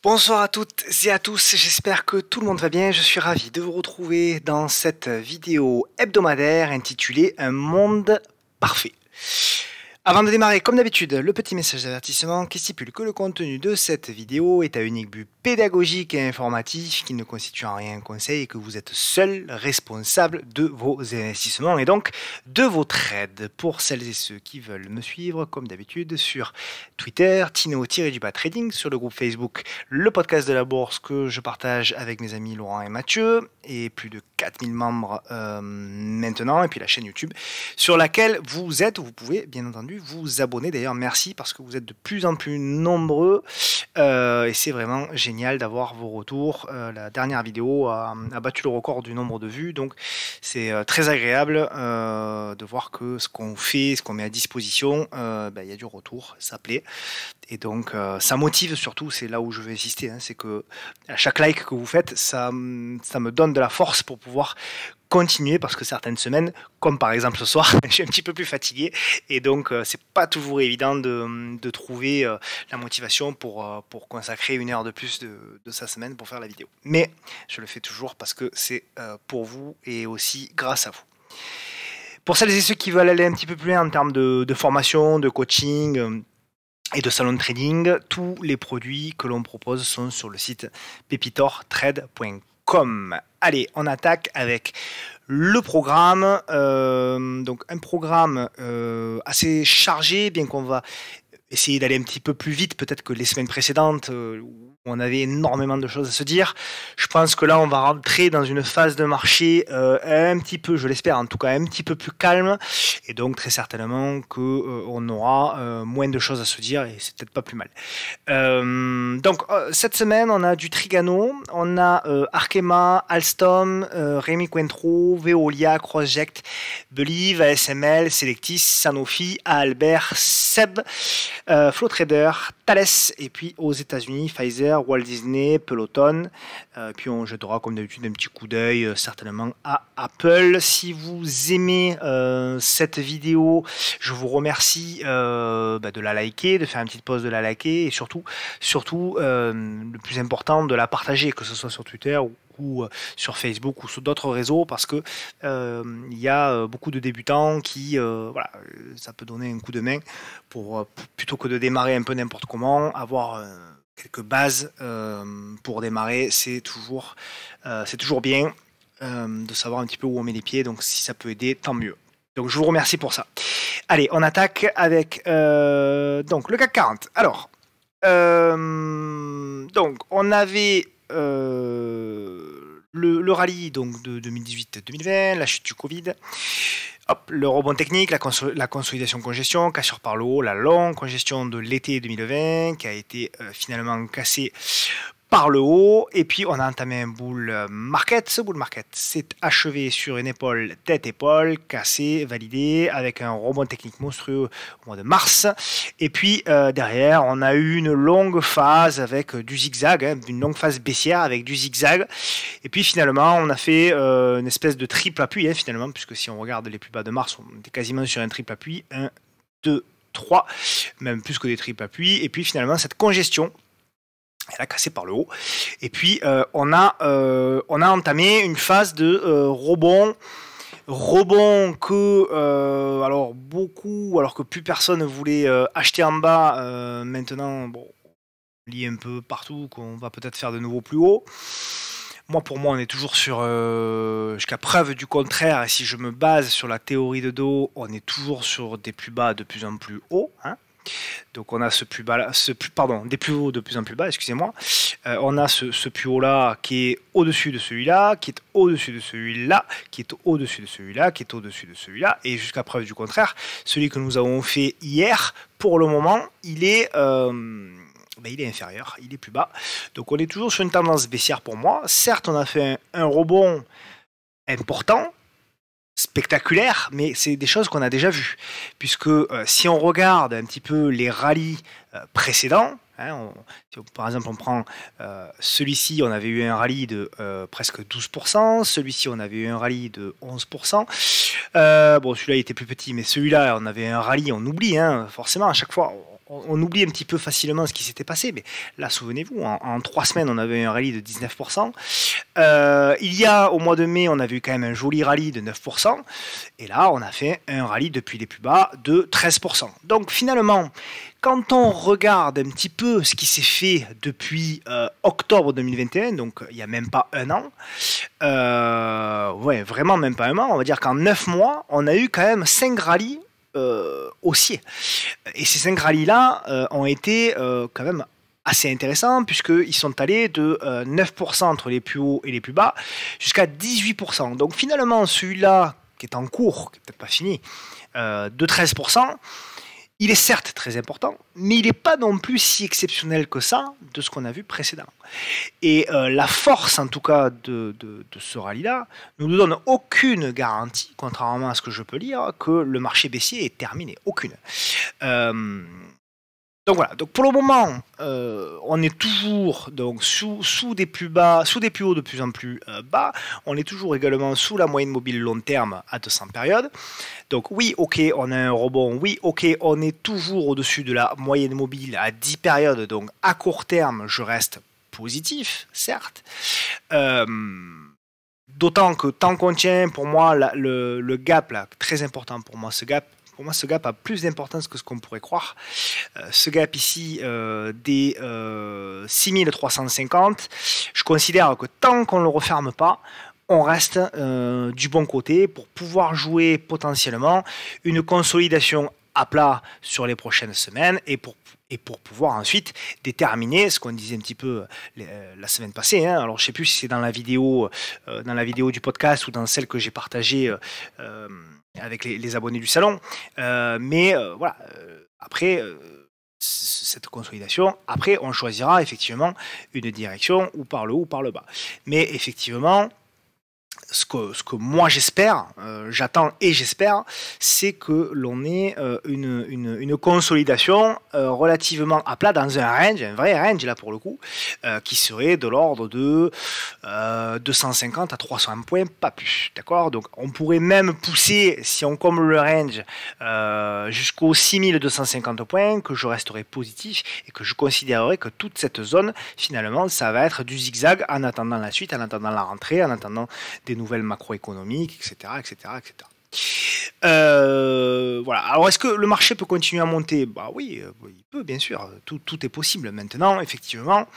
Bonsoir à toutes et à tous, j'espère que tout le monde va bien. Je suis ravi de vous retrouver dans cette vidéo hebdomadaire intitulée Un monde parfait. Avant de démarrer, comme d'habitude, le petit message d'avertissement qui stipule que le contenu de cette vidéo est à unique but pédagogique et informatif, qui ne constitue en rien un conseil et que vous êtes seul responsable de vos investissements et donc de vos trades. Pour celles et ceux qui veulent me suivre, comme d'habitude, sur Twitter, Tino-Trading, sur le groupe Facebook, le podcast de la bourse que je partage avec mes amis Laurent et Mathieu, et plus de 4000 membres maintenant, et puis la chaîne YouTube, sur laquelle vous pouvez bien entendu vous abonner. D'ailleurs, merci parce que vous êtes de plus en plus nombreux et c'est vraiment génial d'avoir vos retours. La dernière vidéo a battu le record du nombre de vues, donc c'est très agréable de voir que ce qu'on fait, ce qu'on met à disposition, il y a du retour, ça plaît. Et donc ça motive surtout, c'est là où je veux insister, hein, c'est que à chaque like que vous faites, ça me donne de la force pour pouvoir continuer, parce que certaines semaines, comme par exemple ce soir, je suis un petit peu plus fatigué et donc c'est pas toujours évident de trouver la motivation pour consacrer une heure de plus de sa semaine pour faire la vidéo. Mais je le fais toujours parce que c'est pour vous et aussi grâce à vous. Pour celles et ceux qui veulent aller un petit peu plus loin en termes de formation, de coaching et de salon de trading, tous les produits que l'on propose sont sur le site pepitortrade.com. Allez, on attaque avec le programme. Donc un programme assez chargé, bien qu'on va essayer d'aller un petit peu plus vite peut-être que les semaines précédentes où on avait énormément de choses à se dire. Je pense que là on va rentrer dans une phase de marché un petit peu, je l'espère en tout cas, un petit peu plus calme, et donc très certainement que on aura moins de choses à se dire, et c'est peut-être pas plus mal. Donc cette semaine on a du Trigano, on a Arkema, Alstom, Rémi Cointreau, Veolia, Crossject, Believe, ASML, Selectis, Sanofi, Albert, Seb, Flow Trader, Thales, et puis aux États-Unis, Pfizer, Walt Disney, Peloton. Puis on jettera comme d'habitude un petit coup d'œil certainement à Apple. Si vous aimez cette vidéo, je vous remercie de la liker, de faire une petite pause, de la liker, et surtout le plus important, de la partager, que ce soit sur Twitter ou sur Facebook ou sur d'autres réseaux, parce que il y a beaucoup de débutants qui ça peut donner un coup de main pour plutôt que de démarrer un peu n'importe comment, avoir quelques bases pour démarrer, c'est toujours bien de savoir un petit peu où on met les pieds, donc si ça peut aider, tant mieux. Donc je vous remercie pour ça. Allez, on attaque avec donc le CAC 40. Alors, donc on avait le rallye donc de 2018-2020, la chute du Covid, hop, le rebond technique, la consolidation congestion, cassure par le haut, la longue congestion de l'été 2020 qui a été finalement cassée par le haut, et puis on a entamé un bull market. Ce bull market s'est achevé sur une épaule tête-épaule, cassée, validée, avec un rebond technique monstrueux au mois de mars, et puis derrière on a eu une longue phase avec du zigzag, une longue phase baissière avec du zigzag, et puis finalement on a fait une espèce de triple appui finalement, puisque si on regarde les plus bas de mars, on était quasiment sur un triple appui, 1, 2, 3, même plus que des triples appuis, et puis finalement cette congestion elle a cassé par le haut, et puis on a entamé une phase de rebond que alors que plus personne voulait acheter en bas, maintenant bon, on lit un peu partout qu'on va peut-être faire de nouveau plus haut. Pour moi on est toujours sur jusqu'à preuve du contraire, et si je me base sur la théorie de dos, on est toujours sur des plus bas de plus en plus hauts, Donc on a des plus hauts de plus en plus bas, excusez-moi. On a ce plus haut là qui est au-dessus de celui-là, qui est au-dessus de celui-là, qui est au-dessus de celui-là, qui est au-dessus de celui-là, et jusqu'à preuve du contraire, celui que nous avons fait hier, pour le moment, il est inférieur, il est plus bas. Donc on est toujours sur une tendance baissière pour moi. Certes, on a fait un rebond important, spectaculaire, mais c'est des choses qu'on a déjà vues, puisque si on regarde un petit peu les rallyes précédents, par exemple on prend celui-ci, on avait eu un rallye de presque 12%, celui-ci on avait eu un rallye de 11%, bon celui-là il était plus petit, mais celui-là on avait un rallye, on oublie forcément à chaque fois, on oublie un petit peu facilement ce qui s'était passé, mais là, souvenez-vous, en 3 semaines, on avait un rallye de 19%. Il y a, au mois de mai, on avait eu quand même un joli rallye de 9%. Et là, on a fait un rallye depuis les plus bas de 13%. Donc finalement, quand on regarde un petit peu ce qui s'est fait depuis octobre 2021, donc il n'y a même pas un an, ouais, vraiment même pas un an, on va dire qu'en 9 mois, on a eu quand même 5 rallyes haussiers. Et ces 5 rallyes-là ont été quand même assez intéressants, puisqu'ils sont allés de 9% entre les plus hauts et les plus bas, jusqu'à 18%. Donc finalement, celui-là, qui est en cours, qui n'est peut-être pas fini, de 13%, il est certes très important, mais il n'est pas non plus si exceptionnel que ça de ce qu'on a vu précédemment. Et la force, en tout cas, de ce rallye-là, ne nous donne aucune garantie, contrairement à ce que je peux lire, que le marché baissier est terminé. Aucune. Donc voilà, donc pour le moment, on est toujours donc, sous des plus bas, sous des plus hauts de plus en plus bas. On est toujours également sous la moyenne mobile long terme à 200 périodes. Donc oui, ok, on a un rebond. Oui, ok, on est toujours au-dessus de la moyenne mobile à 10 périodes. Donc à court terme, je reste positif, certes. D'autant que tant qu'on tient, pour moi, le gap, là, très important pour moi, ce gap a plus d'importance que ce qu'on pourrait croire. Ce gap ici des 6350, je considère que tant qu'on ne le referme pas, on reste du bon côté pour pouvoir jouer potentiellement une consolidation à plat sur les prochaines semaines et pour pouvoir ensuite déterminer ce qu'on disait un petit peu la semaine passée. Hein. Alors je ne sais plus si c'est dans la vidéo du podcast ou dans celle que j'ai partagée avec les abonnés du salon. Mais voilà, après cette consolidation, après on choisira effectivement une direction ou par le haut ou par le bas. Mais effectivement, ce que moi j'espère, j'attends et j'espère, c'est que l'on ait une consolidation relativement à plat dans un range, un vrai range là pour le coup, qui serait de l'ordre de 250 à 300 points, pas plus, d'accord? Donc on pourrait même pousser, si on comble le range, jusqu'aux 6250 points, que je resterai positif et que je considérerai que toute cette zone, finalement, ça va être du zigzag en attendant la suite, en attendant la rentrée, en attendant des nouvelles macroéconomiques, etc. Voilà. Alors, est-ce que le marché peut continuer à monter? Bah oui, il peut, bien sûr. Tout est possible maintenant, effectivement.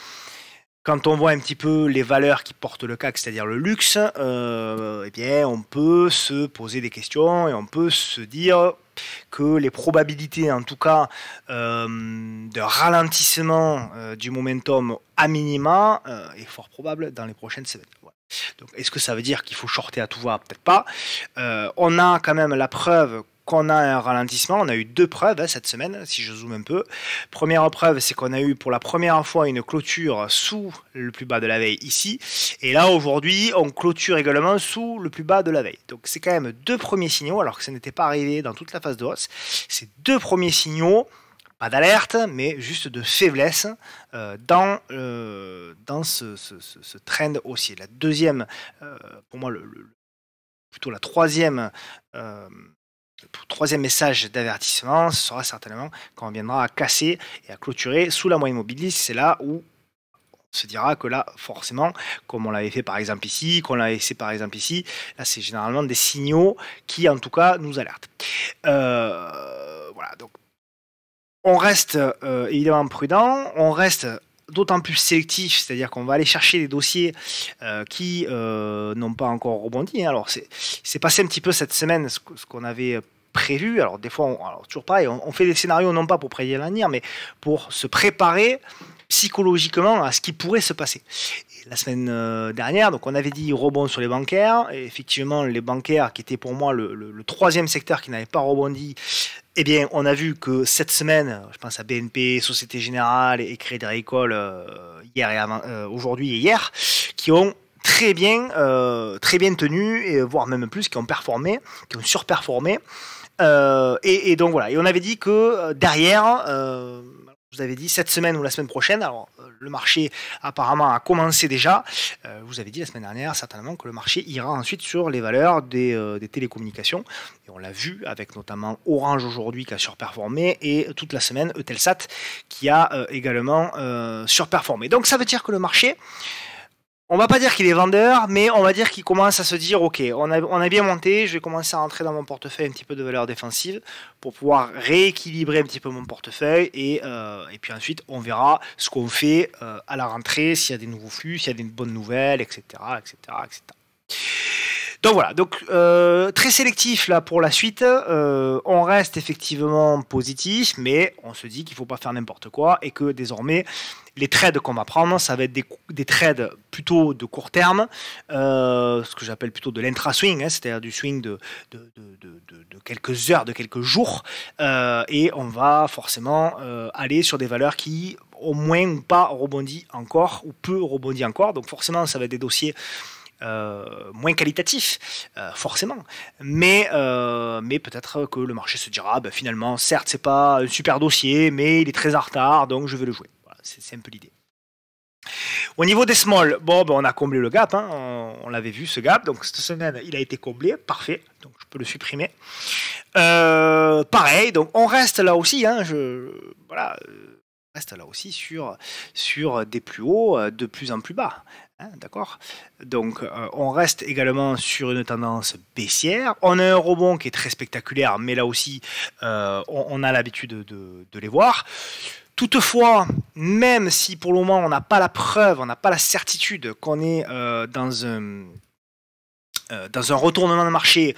Quand on voit un petit peu les valeurs qui portent le CAC, c'est-à-dire le luxe, eh bien, on peut se poser des questions et on peut se dire que les probabilités, en tout cas, de ralentissement du momentum à minima est fort probable dans les prochaines semaines. Voilà. Donc, est-ce que ça veut dire qu'il faut shorter à tout va? Peut-être pas. On a quand même la preuve qu'on a un ralentissement. On a eu 2 preuves cette semaine, si je zoome un peu. Première preuve, c'est qu'on a eu pour la première fois une clôture sous le plus bas de la veille ici. Et là, aujourd'hui, on clôture également sous le plus bas de la veille. Donc, c'est quand même 2 premiers signaux, alors que ça n'était pas arrivé dans toute la phase de hausse. C'est 2 premiers signaux, pas d'alerte, mais juste de faiblesse dans ce trend haussier. La deuxième, pour moi, plutôt la troisième message d'avertissement, ce sera certainement quand on viendra à casser et à clôturer sous la moyenne mobile. C'est là où on se dira que là, forcément, comme on l'avait fait par exemple ici, là c'est généralement des signaux qui en tout cas nous alertent. Voilà, donc on reste évidemment prudent, on reste d'autant plus sélectif, c'est-à-dire qu'on va aller chercher des dossiers qui n'ont pas encore rebondi. Alors c'est passé un petit peu cette semaine ce qu'on avait prévu. Alors des fois, toujours pareil, on fait des scénarios non pas pour prédire l'avenir, mais pour se préparer psychologiquement à ce qui pourrait se passer. Et la semaine dernière, donc on avait dit rebond sur les bancaires, et effectivement les bancaires qui étaient pour moi le troisième secteur qui n'avait pas rebondi, eh bien on a vu que cette semaine, je pense à BNP, Société Générale et Crédit Agricole aujourd'hui et hier, qui ont très bien tenu, et voire même plus, qui ont performé, qui ont surperformé. Et donc voilà, et on avait dit que derrière, vous avez dit cette semaine ou la semaine prochaine. Alors, le marché apparemment a commencé déjà. Vous avez dit la semaine dernière certainement que le marché ira ensuite sur les valeurs des télécommunications. Et on l'a vu avec notamment Orange aujourd'hui qui a surperformé et toute la semaine Eutelsat qui a également surperformé. Donc ça veut dire que le marché, on va pas dire qu'il est vendeur, mais on va dire qu'il commence à se dire ok, on a bien monté, je vais commencer à rentrer dans mon portefeuille un petit peu de valeur défensive pour pouvoir rééquilibrer un petit peu mon portefeuille et puis ensuite on verra ce qu'on fait à la rentrée, s'il y a des nouveaux flux, s'il y a des bonnes nouvelles, etc. etc., etc. Donc voilà, donc très sélectif là pour la suite. On reste effectivement positif, mais on se dit qu'il ne faut pas faire n'importe quoi et que désormais les trades qu'on va prendre, ça va être des trades plutôt de court terme, ce que j'appelle plutôt de l'intra-swing, hein, c'est-à-dire du swing de quelques heures, de quelques jours, et on va forcément aller sur des valeurs qui au moins ou pas rebondissent encore ou peu rebondissent encore. Donc forcément, ça va être des dossiers moins qualitatif, forcément, mais peut-être que le marché se dira finalement, certes, c'est pas un super dossier, mais il est très en retard, donc je vais le jouer. Voilà, c'est un peu l'idée. Au niveau des small, on a comblé le gap, hein, on l'avait vu ce gap, donc cette semaine il a été comblé, parfait, donc je peux le supprimer. Pareil, donc on reste là aussi, hein, reste là aussi sur des plus hauts de plus en plus bas. Hein, d'accord. Donc on reste également sur une tendance baissière. On a un rebond qui est très spectaculaire, mais là aussi on a l'habitude de les voir. Toutefois, même si pour le moment on n'a pas la preuve, on n'a pas la certitude qu'on est dans un retournement de marché,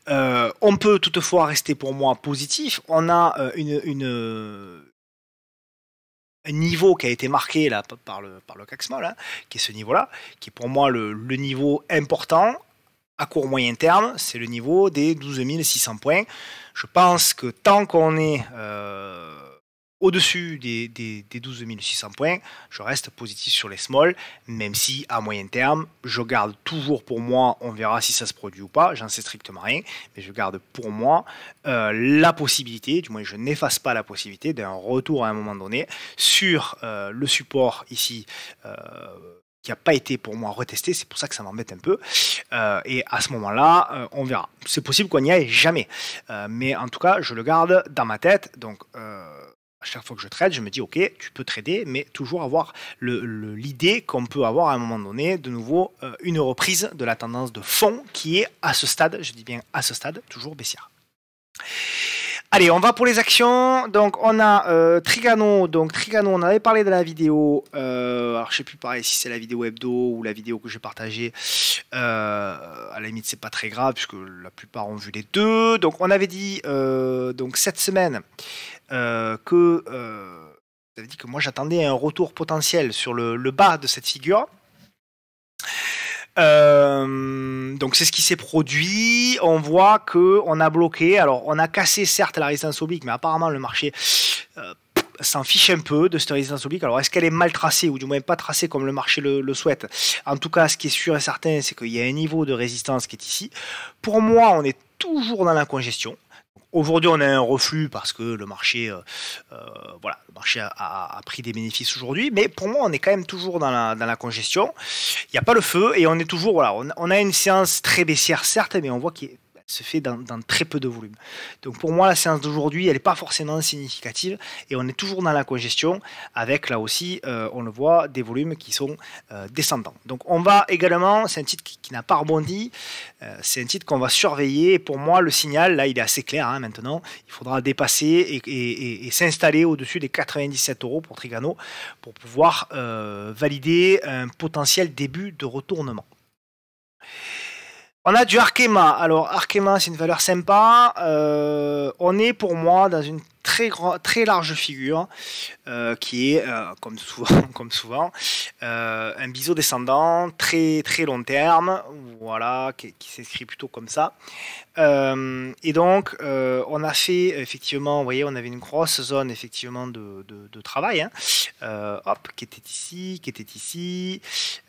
on peut toutefois rester pour moi positif. On a un niveau qui a été marqué là, par le CAC Small, hein, qui est ce niveau-là, qui est pour moi le niveau important à court moyen terme, c'est le niveau des 12 600 points. Je pense que tant qu'on est au-dessus des 12 600 points, je reste positif sur les small, même si à moyen terme, je garde toujours pour moi, on verra si ça se produit ou pas, j'en sais strictement rien, mais je garde pour moi la possibilité, du moins je n'efface pas la possibilité d'un retour à un moment donné sur le support ici qui n'a pas été pour moi retesté, c'est pour ça que ça m'embête un peu, et à ce moment-là, on verra. C'est possible qu'on n'y aille jamais, mais en tout cas, je le garde dans ma tête, donc à chaque fois que je trade, je me dis ok, tu peux trader, mais toujours avoir l'idée qu'on peut avoir à un moment donné de nouveau une reprise de la tendance de fond qui est à ce stade, je dis bien à ce stade, toujours baissière. Allez, on va pour les actions. Donc on a Trigano. Donc Trigano, on avait parlé de la vidéo. Alors je sais plus pareil si c'est la vidéo hebdo ou la vidéo que j'ai partagée. À la limite c'est pas très grave puisque la plupart ont vu les deux. Donc on avait dit donc cette semaine que ça veut dire que moi j'attendais un retour potentiel sur le bas de cette figure. Donc c'est ce qui s'est produit. On voit que on a bloqué. Alors on a cassé certes la résistance oblique, mais apparemment le marché s'en fiche un peu de cette résistance oblique. Alors est-ce qu'elle est mal tracée ou du moins pas tracée comme le marché le souhaite? En tout cas, ce qui est sûr et certain, c'est qu'il y a un niveau de résistance qui est ici. Pour moi, on est toujours dans la congestion. Aujourd'hui, on a un reflux parce que le marché, voilà, le marché a pris des bénéfices aujourd'hui. Mais pour moi, on est quand même toujours dans la congestion. Il n'y a pas le feu et on est toujours, voilà, on a une séance très baissière certes, mais on voit qu'il se fait dans très peu de volume. Donc pour moi, la séance d'aujourd'hui, elle n'est pas forcément significative et on est toujours dans la congestion avec là aussi, on le voit, des volumes qui sont descendants. Donc on va également, c'est un titre qui n'a pas rebondi, c'est un titre qu'on va surveiller. Et pour moi, le signal, là, il est assez clair hein, maintenant. Il faudra dépasser et s'installer au-dessus des 97 € pour Trigano pour pouvoir valider un potentiel début de retournement. On a du Arkema. Alors Arkema, c'est une valeur sympa. On est pour moi dans une très large figure qui est, comme souvent, un biseau descendant très long terme, voilà, qui s'inscrit plutôt comme ça. Et donc, on a fait effectivement, vous voyez, on avait une grosse zone effectivement de travail, hein, qui était ici,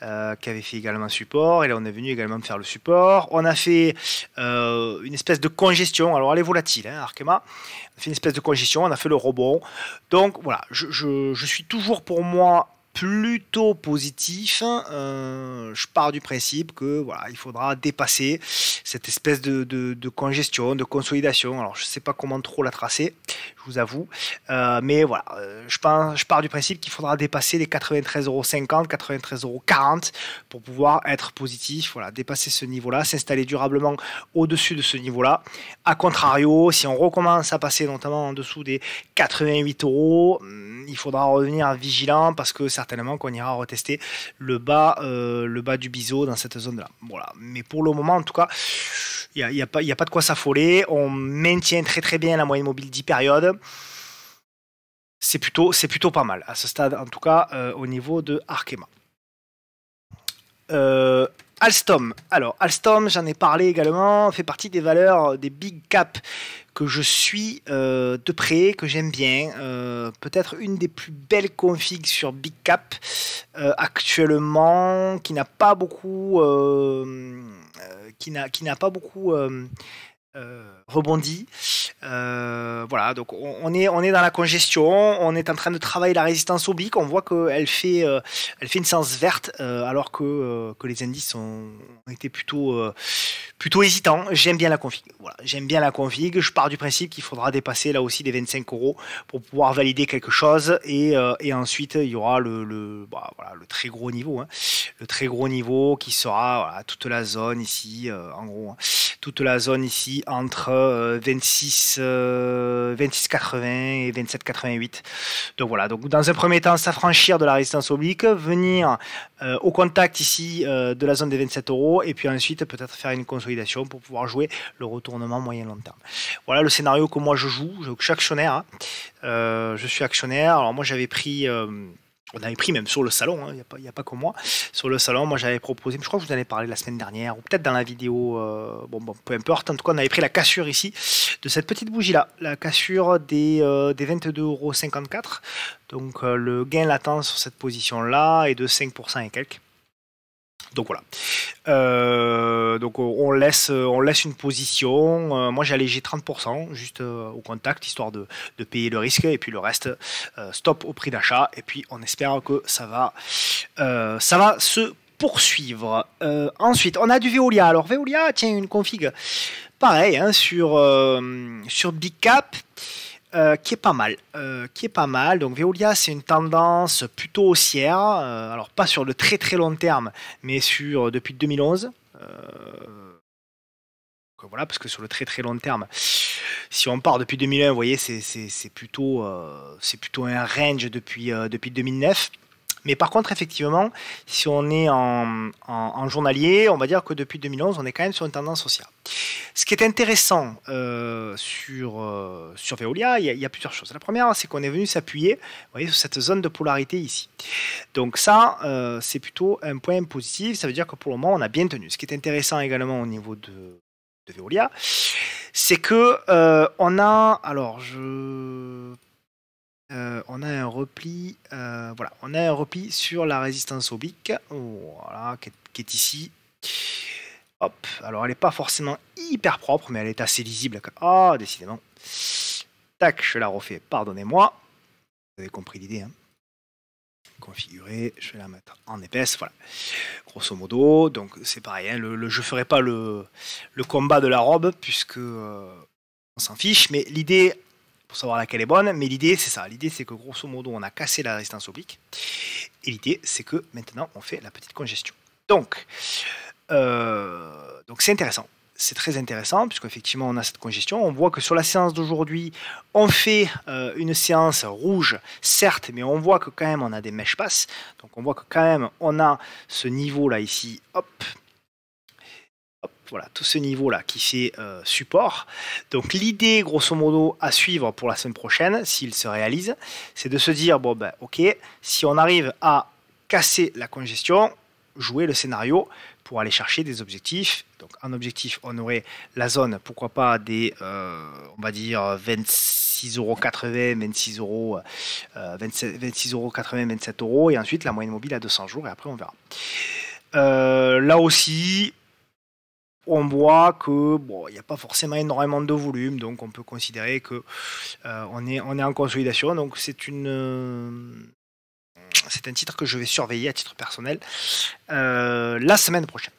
qui avait fait également support, et là on est venu également faire le support. On a fait une espèce de congestion, alors elle est volatile, hein, Arkema, on a fait une espèce de congestion congestion, on a fait le rebond. Donc voilà, je suis toujours pour moi plutôt positif. Je pars du principe que voilà, il faudra dépasser cette espèce de congestion, de consolidation. Alors je sais pas comment trop la tracer, je vous avoue, mais voilà, je pars du principe qu'il faudra dépasser les 93,50 €, 93,40 € pour pouvoir être positif. Voilà, dépasser ce niveau-là, s'installer durablement au-dessus de ce niveau-là. A contrario, si on recommence à passer notamment en dessous des 88 €, il faudra revenir vigilant parce que certainement qu'on ira retester le bas du biseau dans cette zone-là. Voilà. Mais pour le moment, en tout cas, il n'y a pas de quoi s'affoler. On maintient très très bien la moyenne mobile 10 périodes. C'est plutôt pas mal, à ce stade, en tout cas, au niveau de Arkema. Alstom. Alors, Alstom, j'en ai parlé également, fait partie des valeurs des big cap que je suis de près, que j'aime bien. Peut-être une des plus belles configs sur big cap actuellement, qui n'a pas beaucoup, rebondi. Voilà, donc on est dans la congestion, on est en train de travailler la résistance oblique, on voit qu'elle fait une séance verte alors que les indices ont été plutôt hésitants. J'aime bien la config. Voilà, j'aime bien la config. Je pars du principe qu'il faudra dépasser là aussi les 25 € pour pouvoir valider quelque chose et ensuite il y aura le très gros niveau, hein. Le très gros niveau qui sera voilà, toute la zone ici, en gros, hein, toute la zone ici entre 26,80 et 27,88. Donc voilà, donc dans un premier temps, s'affranchir de la résistance oblique, venir au contact ici de la zone des 27 € et puis ensuite peut-être faire une consolidation pour pouvoir jouer le retournement moyen-long terme. Voilà le scénario que moi je joue. Je suis actionnaire. Hein. Je suis actionnaire. Alors moi j'avais pris... on avait pris même sur le salon, hein, il n'y a pas que moi. Sur le salon, moi j'avais proposé, je crois que je vous en ai parlé la semaine dernière, ou peut-être dans la vidéo, bon, peu importe. En tout cas, on avait pris la cassure ici de cette petite bougie-là, la cassure des 22,54 €. Donc le gain latent sur cette position-là est de 5% et quelques. Donc voilà. Donc on laisse une position. Moi j'ai allégé 30% juste au contact, histoire de payer le risque, et puis le reste stop au prix d'achat. Et puis on espère que ça va se poursuivre. Ensuite on a du Veolia. Alors Veolia tient une config pareil, hein, sur Big Cap. Qui est pas mal. Donc Veolia, c'est une tendance plutôt haussière, alors pas sur le très très long terme, mais depuis 2011. Voilà, parce que sur le très très long terme, si on part depuis 2001, vous voyez, c'est plutôt un range depuis 2009. Mais par contre, effectivement, si on est en journalier, on va dire que depuis 2011, on est quand même sur une tendance haussière. Ce qui est intéressant sur Veolia, il y a plusieurs choses. La première, c'est qu'on est venu s'appuyer, vous voyez, sur cette zone de polarité ici. Donc ça, c'est plutôt un point positif. Ça veut dire que pour le moment, on a bien tenu. Ce qui est intéressant également au niveau de Veolia, c'est que on a, alors on a un repli, voilà, on a un repli sur la résistance oblique, voilà, qui est ici. Hop, alors elle n'est pas forcément hyper propre, mais elle est assez lisible. Ah, décidément. Tac, je la refais, pardonnez-moi. Vous avez compris l'idée, hein. Configurer, je vais la mettre en épaisse, voilà. Grosso modo, donc c'est pareil, hein, je ne ferai pas le combat de la robe, puisque on s'en fiche, mais l'idée, pour savoir laquelle est bonne, mais l'idée c'est ça, l'idée c'est que grosso modo on a cassé la résistance oblique, et l'idée c'est que maintenant on fait la petite congestion. Donc c'est intéressant. C'est très intéressant puisque effectivement on a cette congestion. On voit que sur la séance d'aujourd'hui, on fait une séance rouge, certes, mais on voit que quand même on a des mèches basses. Donc on voit que quand même on a ce niveau là ici, hop, voilà, tout ce niveau là qui fait support. Donc l'idée grosso modo à suivre pour la semaine prochaine, s'il se réalise, c'est de se dire bon ben ok, si on arrive à casser la congestion, jouer le scénario pour aller chercher des objectifs. Donc en objectif, on aurait la zone, pourquoi pas des, on va dire 26,80 €, 26 €, 26,80 €, 27 €, et ensuite la moyenne mobile à 200 jours, et après on verra. Là aussi, on voit que bon, il n'y a pas forcément énormément de volume, donc on peut considérer que on est en consolidation. Donc c'est un titre que je vais surveiller à titre personnel la semaine prochaine.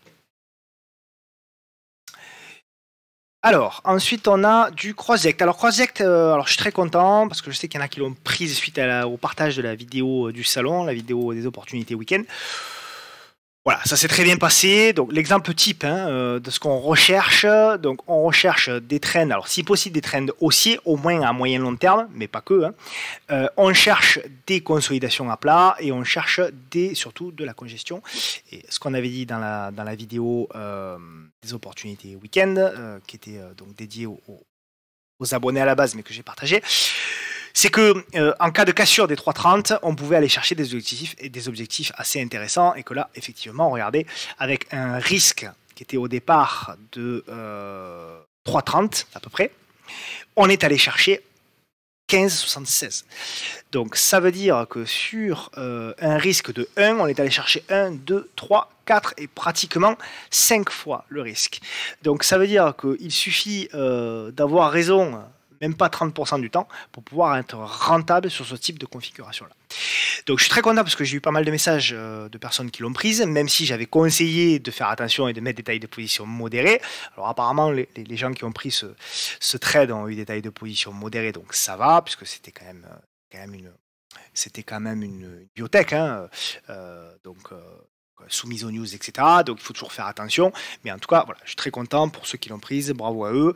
Alors, ensuite, on a du CrossJect. Alors, CrossJect, alors je suis très content parce que je sais qu'il y en a qui l'ont prise suite au partage de la vidéo du salon, la vidéo des opportunités week-end. Voilà, ça s'est très bien passé. Donc, l'exemple type de ce qu'on recherche. Donc, on recherche des trends, alors si possible des trends haussiers, au moins à moyen long terme, mais pas que. On cherche des consolidations à plat et on cherche surtout de la congestion. Et ce qu'on avait dit dans la vidéo des opportunités week-end, qui était donc dédiée aux abonnés à la base, mais que j'ai partagé, c'est que en cas de cassure des 3,30, on pouvait aller chercher des objectifs assez intéressants, et que là, effectivement, regardez, avec un risque qui était au départ de 3,30 à peu près, on est allé chercher 15,76. Donc ça veut dire que sur un risque de 1, on est allé chercher 1, 2, 3, 4 et pratiquement 5 fois le risque. Donc ça veut dire qu'il suffit d'avoir raison, même pas 30% du temps, pour pouvoir être rentable sur ce type de configuration-là. Donc je suis très content parce que j'ai eu pas mal de messages de personnes qui l'ont prise, même si j'avais conseillé de faire attention et de mettre des tailles de position modérées. Alors apparemment, les gens qui ont pris ce trade ont eu des tailles de position modérées, donc ça va, puisque c'était quand même une biotech, donc soumise aux news, etc. Donc il faut toujours faire attention. Mais en tout cas, voilà, je suis très content pour ceux qui l'ont prise, bravo à eux.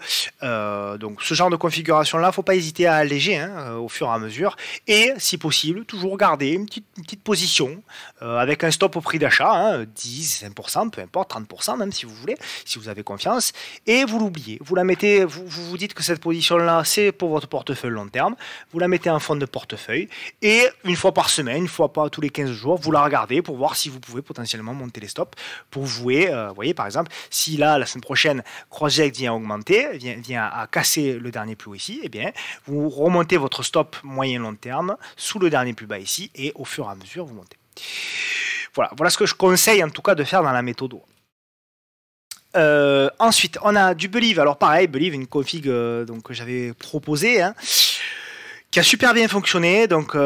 Donc ce genre de configuration-là, il ne faut pas hésiter à alléger au fur et à mesure. Et si possible, toujours garder une petite position avec un stop au prix d'achat, 10, 5%, peu importe, 30% même si vous voulez, si vous avez confiance. Et vous l'oubliez. Vous la mettez, vous dites que cette position-là, c'est pour votre portefeuille long terme. Vous la mettez en fond de portefeuille. Et une fois par semaine, une fois pas tous les 15 jours, vous la regardez pour voir si vous pouvez potentiellement monter les stops pour jouer. Vous voyez, par exemple, si là, la semaine prochaine, CrossJect vient augmenter, vient à casser le dernier plus haut ici, eh bien, vous remontez votre stop moyen-long terme sous le dernier plus bas ici et au fur et à mesure, vous montez. Voilà ce que je conseille en tout cas de faire dans la méthode. Ensuite, on a du Believe. Alors pareil, Believe, une config donc, que j'avais proposée, qui a super bien fonctionné, donc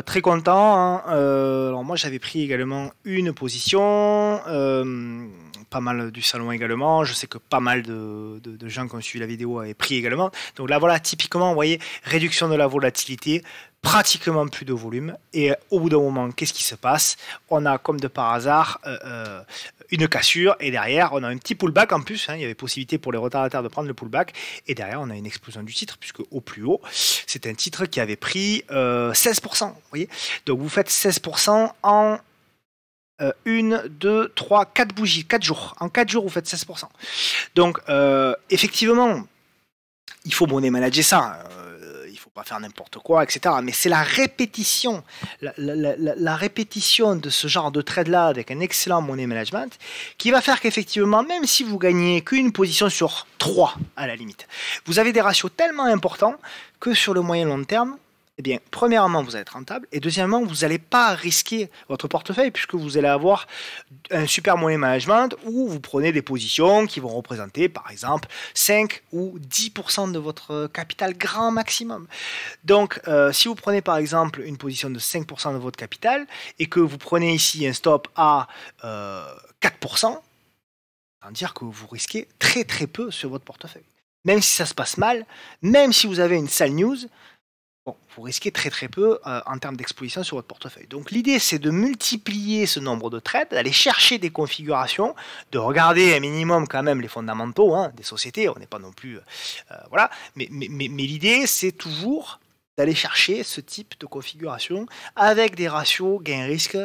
très content. Alors moi j'avais pris également une position, pas mal du salon également. Je sais que pas mal de gens qui ont suivi la vidéo avaient pris également. Donc là voilà, typiquement, vous voyez, réduction de la volatilité, pratiquement plus de volume. Et au bout d'un moment, qu'est-ce qui se passe? On a comme de par hasard une cassure et derrière on a un petit pullback en plus, il y avait possibilité pour les retardataires de prendre le pullback et derrière on a une explosion du titre puisque au plus haut c'est un titre qui avait pris 16%, vous voyez, donc vous faites 16% en 1, 2, 3, 4 bougies, 4 jours, en 4 jours vous faites 16%, donc effectivement il faut money manager ça, pas faire n'importe quoi, etc. Mais c'est la répétition, la répétition de ce genre de trade-là avec un excellent money management qui va faire qu'effectivement, même si vous gagnez qu'une position sur 3 à la limite, vous avez des ratios tellement importants que sur le moyen long terme, eh bien, premièrement, vous allez être rentable, et deuxièmement, vous n'allez pas risquer votre portefeuille, puisque vous allez avoir un super money management où vous prenez des positions qui vont représenter, par exemple, 5 ou 10% de votre capital grand maximum. Donc, si vous prenez, par exemple, une position de 5% de votre capital, et que vous prenez ici un stop à 4%, ça veut dire que vous risquez très très peu sur votre portefeuille. Même si ça se passe mal, même si vous avez une sale news, bon, vous risquez très très peu en termes d'exposition sur votre portefeuille. Donc l'idée c'est de multiplier ce nombre de trades, d'aller chercher des configurations, de regarder un minimum quand même les fondamentaux des sociétés, on n'est pas non plus... voilà, mais l'idée c'est toujours d'aller chercher ce type de configuration avec des ratios gain-risque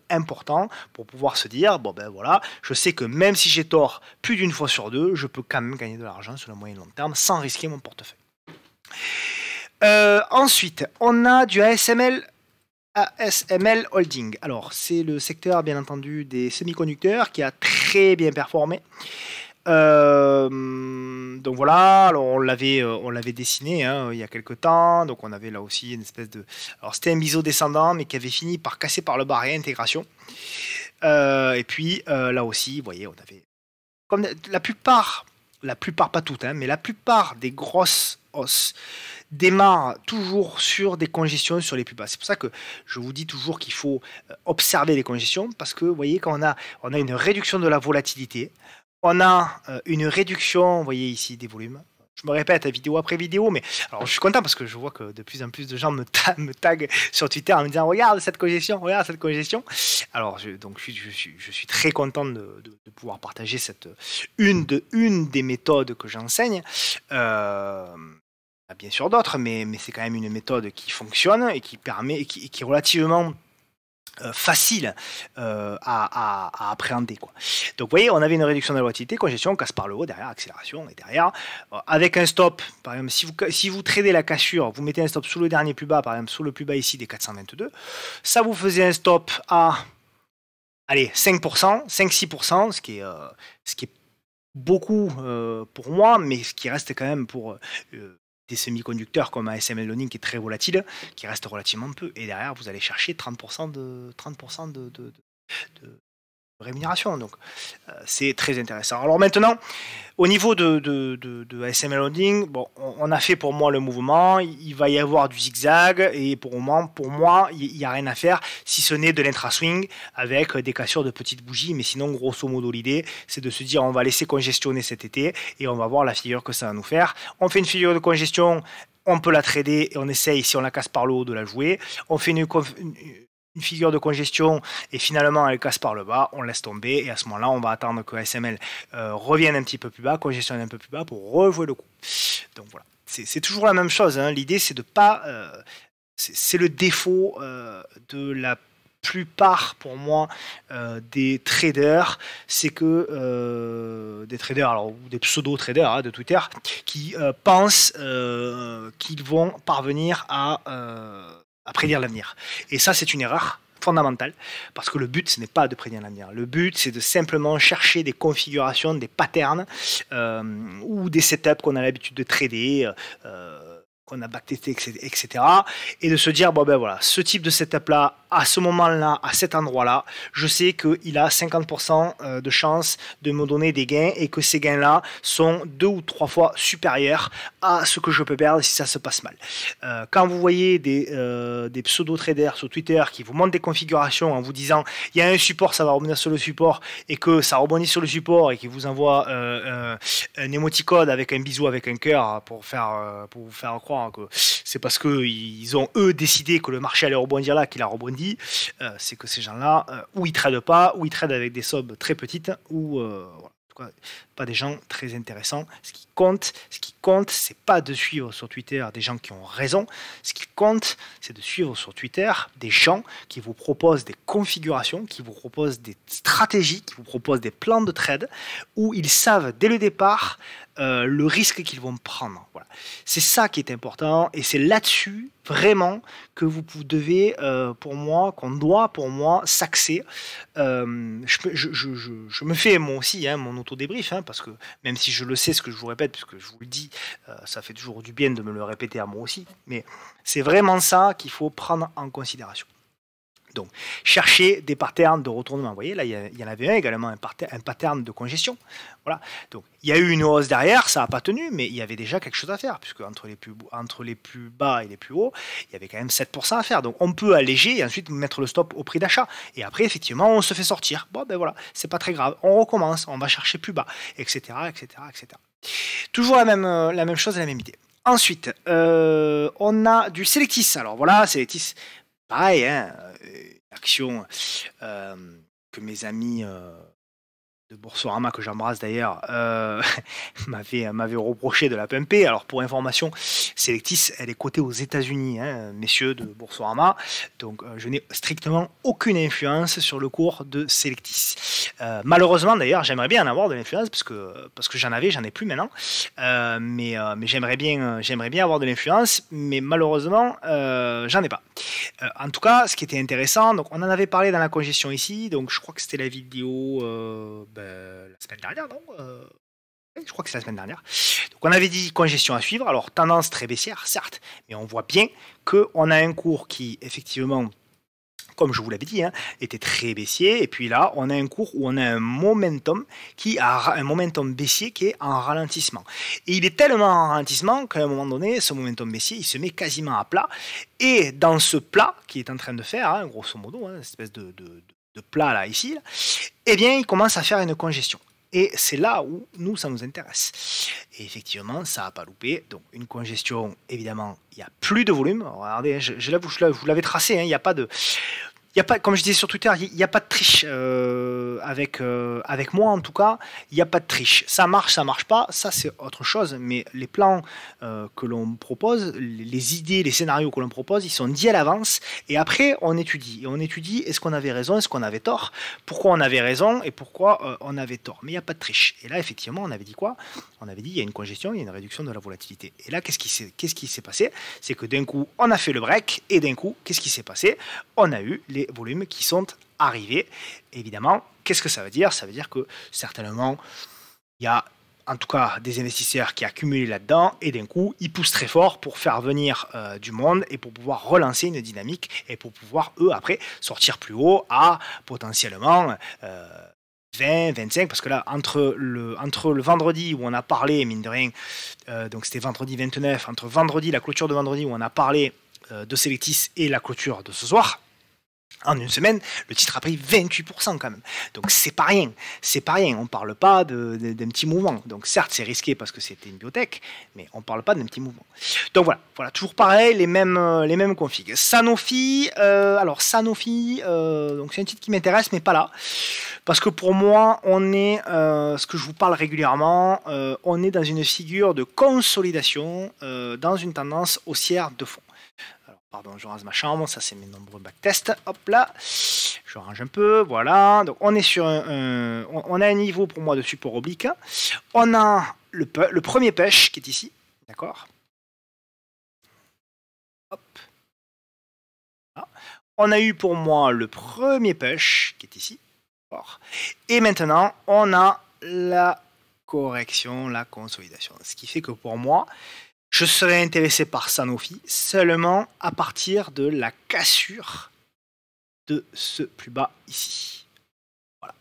importants pour pouvoir se dire, bon ben voilà, je sais que même si j'ai tort plus d'une fois sur deux, je peux quand même gagner de l'argent sur le moyen et long terme sans risquer mon portefeuille. Ensuite, on a du ASML Holding. Alors, c'est le secteur, bien entendu, des semi-conducteurs qui a très bien performé. Donc voilà, alors on l'avait dessiné il y a quelques temps. Donc on avait là aussi une espèce de... Alors c'était un biseau descendant, mais qui avait fini par casser par le bas réintégration. Et puis là aussi, vous voyez, on avait comme la plupart pas toutes, hein, mais la plupart des grosses hausses démarrent toujours sur des congestions sur les plus bas. C'est pour ça que je vous dis toujours qu'il faut observer les congestions, parce que vous voyez, quand on a une réduction de la volatilité, on a une réduction, vous voyez ici, des volumes. Je me répète vidéo après vidéo, mais alors je suis content parce que je vois que de plus en plus de gens me taguent sur Twitter en me disant regarde cette congestion, regarde cette congestion. Alors je suis très content de pouvoir partager une des méthodes que j'enseigne. Il y a bien sûr d'autres, mais c'est quand même une méthode qui fonctionne et qui permet, qui est relativement facile à appréhender, quoi. Donc vous voyez, on avait une réduction de la volatilité, congestion, casse par le haut, derrière accélération, et derrière avec un stop, par exemple si vous tradez la cassure, vous mettez un stop sous le dernier plus bas, par exemple sous le plus bas ici des 422, ça vous faisait un stop à allez 5%, 5-6%, ce qui est beaucoup pour moi, mais ce qui reste quand même pour des semi-conducteurs comme ASML Loading qui est très volatile, qui reste relativement peu. Et derrière, vous allez chercher 30% de rémunération. Donc, c'est très intéressant. Alors maintenant, au niveau de ASML Loading, bon, on a fait pour moi le mouvement. Il va y avoir du zigzag. Et pour moi, il n'y a rien à faire si ce n'est de l'intra-swing avec des cassures de petites bougies. Mais sinon, grosso modo, l'idée, c'est de se dire on va laisser congestionner cet été et on va voir la figure que ça va nous faire. On fait une figure de congestion, on peut la trader et on essaye, si on la casse par le haut, de la jouer. On fait une figure de congestion et finalement elle casse par le bas, on laisse tomber et à ce moment-là on va attendre que ASML revienne un petit peu plus bas, congestionne un peu plus bas pour rejouer le coup. Donc voilà, c'est toujours la même chose, hein. L'idée c'est de pas c'est le défaut de la plupart pour moi des traders, c'est que des traders, alors des pseudo traders de Twitter qui pensent qu'ils vont parvenir à prédire l'avenir. Et ça, c'est une erreur fondamentale, parce que le but, ce n'est pas de prédire l'avenir. Le but, c'est de simplement chercher des configurations, des patterns ou des setups qu'on a l'habitude de trader, qu'on a backtesté, etc. Et de se dire, bon ben voilà, ce type de setup-là, à ce moment-là, à cet endroit-là, je sais qu'il a 50% de chance de me donner des gains et que ces gains-là sont 2 ou 3 fois supérieurs à ce que je peux perdre si ça se passe mal. Quand vous voyez des pseudo-traders sur Twitter qui vous montrent des configurations en vous disant il y a un support, ça va rebondir sur le support, et que ça rebondit sur le support et qu'ils vous envoient un émoticône avec un bisou avec un cœur pour vous faire croire que c'est parce qu'ils ont eux décidé que le marché allait rebondir là qu'il a rebondi, c'est que ces gens-là, ou ils tradent pas, ou ils tradent avec des subs très petites, ou voilà. En tout cas, pas des gens très intéressants. Ce qui compte, c'est pas de suivre sur Twitter des gens qui ont raison. Ce qui compte, c'est de suivre sur Twitter des gens qui vous proposent des configurations, qui vous proposent des stratégies, qui vous proposent des plans de trade, où ils savent dès le départ le risque qu'ils vont prendre. Voilà. C'est ça qui est important, et c'est là-dessus vraiment que vous devez, qu'on doit pour moi s'axer. Je me fais moi aussi mon auto-débrief, parce que même si je le sais, ce que je vous répète, puisque je vous le dis, ça fait toujours du bien de me le répéter à moi aussi, mais c'est vraiment ça qu'il faut prendre en considération. Donc, chercher des patterns de retournement. Vous voyez, là, il y en avait un également, un pattern de congestion. Voilà. Donc, il y a eu une hausse derrière, ça n'a pas tenu, mais il y avait déjà quelque chose à faire, puisque entre les plus bas et les plus hauts, il y avait quand même 7% à faire. Donc, on peut alléger et ensuite mettre le stop au prix d'achat. Et après, effectivement, on se fait sortir. Bon, ben voilà, c'est pas très grave. On recommence, on va chercher plus bas, etc., etc., etc. Toujours la même chose, la même idée. Ensuite, on a du Selectis. Alors voilà, Selectis, pareil, action que mes amis de Boursorama, que j'embrasse d'ailleurs, m'avaient reproché de la pumper. Alors pour information, Selectis, elle est cotée aux États-Unis, messieurs de Boursorama, donc je n'ai strictement aucune influence sur le cours de Selectis. Malheureusement d'ailleurs, j'aimerais bien en avoir de l'influence parce que j'en ai plus maintenant, mais j'aimerais bien avoir de l'influence, mais malheureusement j'en ai pas. En tout cas, ce qui était intéressant, donc on en avait parlé dans la congestion ici, donc je crois que c'était la vidéo la semaine dernière, non je crois que c'est la semaine dernière. Donc on avait dit congestion à suivre, alors tendance très baissière, certes, mais on voit bien qu'on a un cours qui effectivement comme je vous l'avais dit, hein, était très baissier. Et puis là, on a un cours où on a un momentum baissier qui est en ralentissement. Et il est tellement en ralentissement qu'à un moment donné, ce momentum baissier, il se met quasiment à plat. Et dans ce plat qu'il est en train de faire, hein, grosso modo, hein, cette espèce de plat là, ici, là, eh bien, il commence à faire une congestion. Et c'est là où nous, ça nous intéresse. Et effectivement, ça n'a pas loupé. Donc, une congestion, évidemment, il n'y a plus de volume. Regardez, je vous l'avais tracé, hein, il n'y a pas de... comme je disais sur Twitter, il n'y a pas de triche avec moi en tout cas, il n'y a pas de triche. Ça marche pas, ça c'est autre chose, mais les plans que l'on propose, les idées, les scénarios que l'on propose, ils sont dits à l'avance et après on étudie. Et on étudie est-ce qu'on avait raison, est-ce qu'on avait tort, pourquoi on avait raison et pourquoi on avait tort. Mais il n'y a pas de triche. Et là effectivement on avait dit quoi? On avait dit il y a une congestion, il y a une réduction de la volatilité. Et là qu'est-ce qui s'est passé? C'est que d'un coup on a fait le break et d'un coup qu'est-ce qui s'est passé? On a eu les volumes qui sont arrivés. Évidemment, qu'est-ce que ça veut dire? Ça veut dire que certainement, il y a en tout cas des investisseurs qui accumulent là-dedans et d'un coup, ils poussent très fort pour faire venir du monde et pour pouvoir relancer une dynamique et pour pouvoir, eux, après, sortir plus haut à potentiellement 20, 25, parce que là, entre le vendredi où on a parlé, mine de rien, donc c'était vendredi 29, entre vendredi, la clôture de vendredi où on a parlé de Selectis et la clôture de ce soir, en une semaine, le titre a pris 28% quand même. Donc c'est pas rien. On parle pas d'un petit mouvement. Donc certes, c'est risqué parce que c'était une biotech, mais on parle pas d'un petit mouvement. Donc voilà, toujours pareil, les mêmes configs. Sanofi, donc c'est un titre qui m'intéresse, mais pas là. Parce que pour moi, on est, ce que je vous parle régulièrement, on est dans une figure de consolidation, dans une tendance haussière de fond. Pardon, je rase ma chambre, ça c'est mes nombreux backtests. Hop là, je range un peu, voilà. Donc on est sur on a un niveau pour moi de support oblique. On a le premier pêche qui est ici, d'accord. Hop. Voilà. On a eu pour moi le premier pêche qui est ici, d'accord. Et maintenant on a la correction, la consolidation. Ce qui fait que pour moi, je serais intéressé par Sanofi seulement à partir de la cassure de ce plus bas ici. Voilà.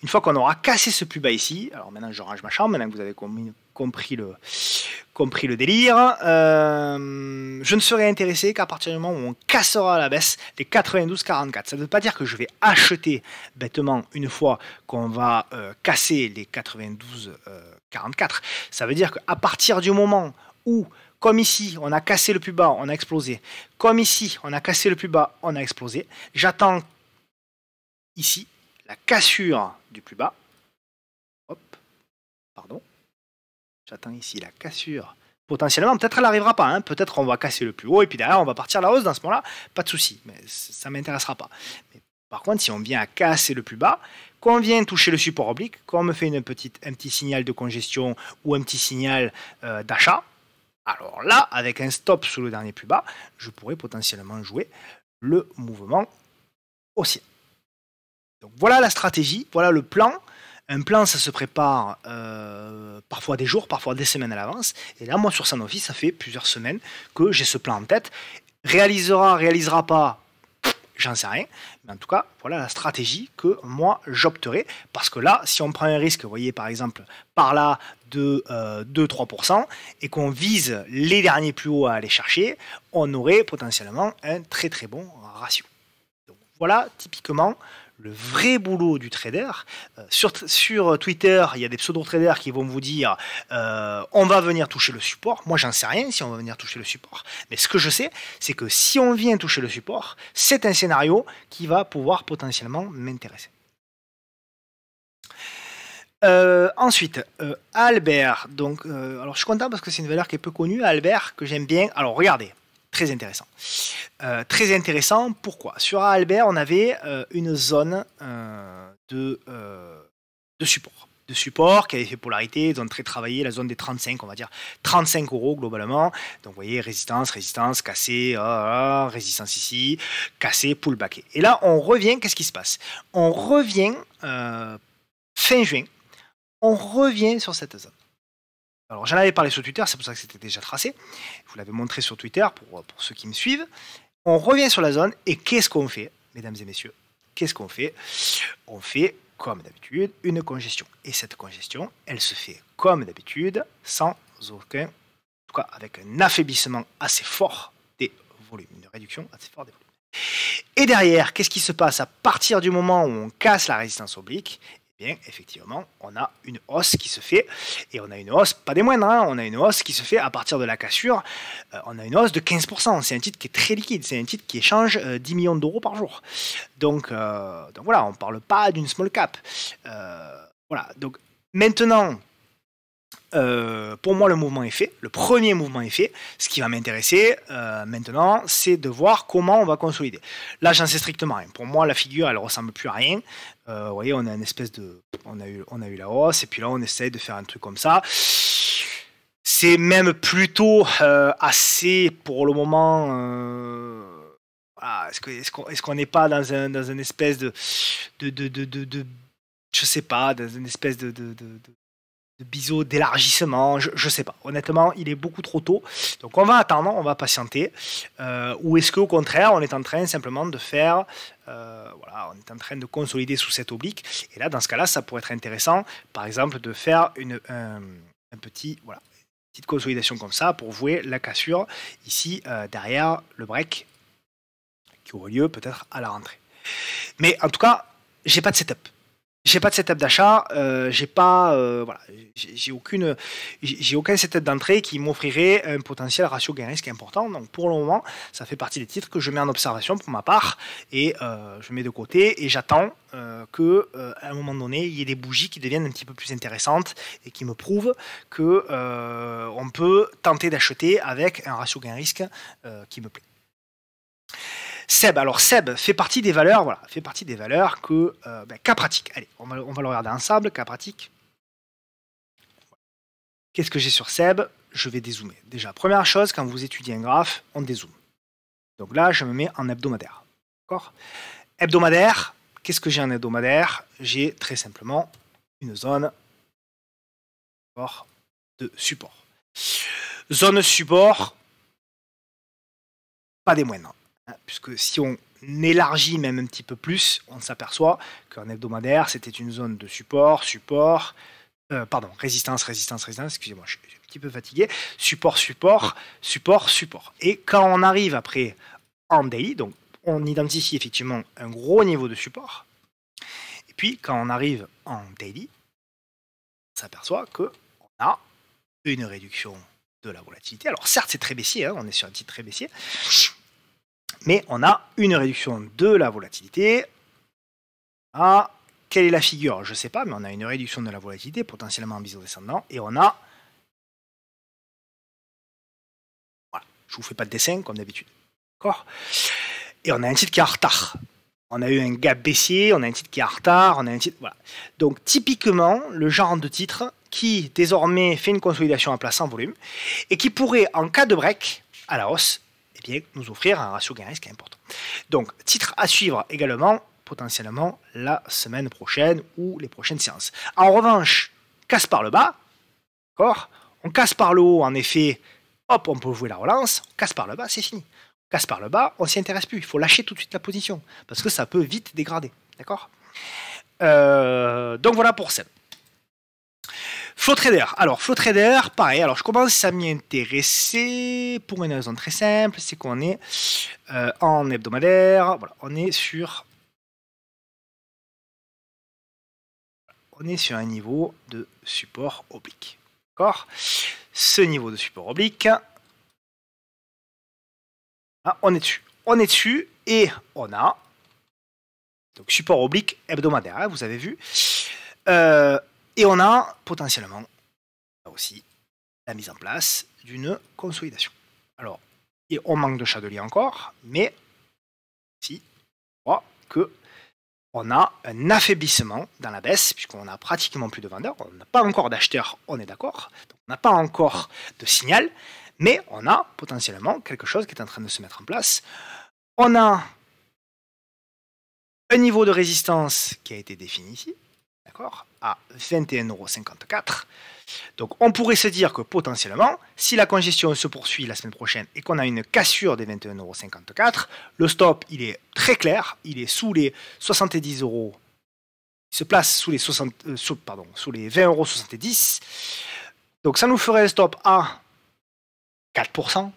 Une fois qu'on aura cassé ce plus bas ici, alors maintenant je range ma chambre, maintenant que vous avez compris le délire, je ne serai intéressé qu'à partir du moment où on cassera à la baisse les 92,44. Ça ne veut pas dire que je vais acheter bêtement une fois qu'on va casser les 92,44. Ça veut dire qu'à partir du moment où, comme ici, on a cassé le plus bas, on a explosé. Comme ici, on a cassé le plus bas, on a explosé. J'attends ici la cassure du plus bas. Hop, pardon. J'attends ici la cassure. Potentiellement, peut-être elle n'arrivera pas. Hein. Peut-être on va casser le plus haut et puis derrière, on va partir à la hausse dans ce moment-là. Pas de souci, mais ça ne m'intéressera pas. Mais par contre, si on vient à casser le plus bas, qu'on vient toucher le support oblique, qu'on me fait un petit signal de congestion ou un petit signal d'achat, alors là, avec un stop sous le dernier plus bas, je pourrais potentiellement jouer le mouvement haussier. Donc voilà la stratégie, voilà le plan. Un plan, ça se prépare parfois des jours, parfois des semaines à l'avance. Et là, moi, sur Sanofi, ça fait plusieurs semaines que j'ai ce plan en tête. Réalisera pas, j'en sais rien. Mais en tout cas, voilà la stratégie que moi, j'opterai. Parce que là, si on prend un risque, vous voyez, par exemple, par là, de 2-3%, et qu'on vise les derniers plus hauts à aller chercher, on aurait potentiellement un très très bon ratio. Donc voilà, typiquement, le vrai boulot du trader. Sur Twitter, il y a des pseudo-traders qui vont vous dire on va venir toucher le support. Moi, j'en sais rien si on va venir toucher le support. Mais ce que je sais, c'est que si on vient toucher le support, c'est un scénario qui va pouvoir potentiellement m'intéresser. Ensuite, Albert. Donc, alors je suis content parce que c'est une valeur qui est peu connue. Albert, que j'aime bien. Alors, regardez. Très intéressant. Très intéressant, pourquoi? Sur Albert, on avait une zone de support. De support qui avait fait polarité, zone très travaillée, la zone des 35, on va dire 35 € globalement. Donc vous voyez, résistance, cassé, résistance ici, cassé, pullback. Et là, on revient, qu'est-ce qui se passe? On revient fin juin, on revient sur cette zone. Alors j'en avais parlé sur Twitter, c'est pour ça que c'était déjà tracé. Je vous l'avais montré sur Twitter pour ceux qui me suivent. On revient sur la zone et qu'est-ce qu'on fait? mesdames et messieurs, qu'est-ce qu'on fait? On fait, comme d'habitude, une congestion. Et cette congestion, elle se fait comme d'habitude, sans aucun, en tout cas avec un affaiblissement assez fort des volumes, une réduction assez forte des volumes. Et derrière, qu'est-ce qui se passe à partir du moment où on casse la résistance oblique? Eh bien, effectivement, on a une hausse qui se fait, et on a une hausse, pas des moindres, hein, on a une hausse qui se fait à partir de la cassure, on a une hausse de 15%. C'est un titre qui est très liquide, c'est un titre qui échange 10 millions d'euros par jour. Donc voilà, on ne parle pas d'une small cap. Voilà, donc maintenant, pour moi, le mouvement est fait. Le premier mouvement est fait. Ce qui va m'intéresser maintenant, c'est de voir comment on va consolider. Là, j'en sais strictement rien. Pour moi, la figure, elle ressemble plus à rien. Vous voyez, on a une espèce de, on a eu la hausse, et puis là, on essaye de faire un truc comme ça. C'est même plutôt assez, pour le moment. Voilà, est-ce qu'on n'est pas dans une espèce de, je sais pas, dans une espèce de biseau d'élargissement, je sais pas. Honnêtement, il est beaucoup trop tôt. Donc on va attendre, on va patienter. Ou est-ce qu'au contraire, on est en train simplement de faire, voilà, on est en train de consolider sous cette oblique. Et là, dans ce cas-là, ça pourrait être intéressant, par exemple, de faire un petit, voilà, une petite consolidation comme ça pour jouer la cassure ici derrière le break qui aura lieu peut-être à la rentrée. Mais en tout cas, j'ai pas de setup. J'ai pas de setup d'achat, j'ai pas, voilà, j'ai aucun setup d'entrée qui m'offrirait un potentiel ratio gain-risque important. Donc pour le moment, ça fait partie des titres que je mets en observation pour ma part et je mets de côté et j'attends que à un moment donné, il y ait des bougies qui deviennent un petit peu plus intéressantes et qui me prouvent que on peut tenter d'acheter avec un ratio gain-risque qui me plaît. Seb, alors Seb fait partie des valeurs, voilà, fait partie des valeurs que cas pratique. Allez, on va le regarder ensemble, cas pratique. Qu'est-ce que j'ai sur Seb? Je vais dézoomer. Déjà, première chose, quand vous étudiez un graphe, on dézoome. Donc là, je me mets en hebdomadaire. D'accord? Hebdomadaire, qu'est-ce que j'ai en hebdomadaire? J'ai très simplement une zone de support. Zone support, pas des moindres. Puisque si on élargit même un petit peu plus, on s'aperçoit qu'en hebdomadaire, c'était une zone de support, résistance, excusez-moi, je suis un petit peu fatigué, support. Et quand on arrive après en daily, donc on identifie effectivement un gros niveau de support, et puis quand on arrive en daily, on s'aperçoit qu'on a une réduction de la volatilité. Alors certes, c'est très baissier, hein, on est sur un titre très baissier, mais on a une réduction de la volatilité. Ah, quelle est la figure? Je ne sais pas, mais on a une réduction de la volatilité, potentiellement en biseau descendant, et on a... Voilà, je ne vous fais pas de dessin, comme d'habitude. D'accord? Et on a un titre qui est en retard. On a eu un gap baissier, on a un titre qui est en retard, on a un titre... Voilà. Donc, typiquement, le genre de titre qui, désormais, fait une consolidation à place en volume, et qui pourrait, en cas de break, à la hausse, eh bien, nous offrir un ratio gain-risque important. Donc, titre à suivre également, potentiellement la semaine prochaine ou les prochaines séances. En revanche, casse par le bas, d'accord? On casse par le haut, en effet, hop, on peut jouer la relance. On casse par le bas, c'est fini. On casse par le bas, on s'y intéresse plus. Il faut lâcher tout de suite la position parce que ça peut vite dégrader, d'accord? Donc voilà pour ça. Flow Trader. Alors, Flow Trader, pareil. Alors, je commence à m'y intéresser pour une raison très simple. C'est qu'on est en hebdomadaire. Voilà, on est sur un niveau de support oblique. D'accord? Ce niveau de support oblique, on est dessus. On est dessus et on a donc support oblique hebdomadaire, hein, vous avez vu. Et on a potentiellement là aussi la mise en place d'une consolidation. Alors, et on manque de Chandelier encore, mais si on voit que on a un affaiblissement dans la baisse, puisqu'on a pratiquement plus de vendeurs, on n'a pas encore d'acheteurs, on est d'accord, on n'a pas encore de signal, mais on a potentiellement quelque chose qui est en train de se mettre en place. On a un niveau de résistance qui a été défini ici, d'accord, à 21,54 €. Donc on pourrait se dire que potentiellement, si la congestion se poursuit la semaine prochaine et qu'on a une cassure des 21,54 €, le stop il est très clair, il est sous les 70 €, il se place sous les, sous les 20,70 €. Donc ça nous ferait un stop à 4%,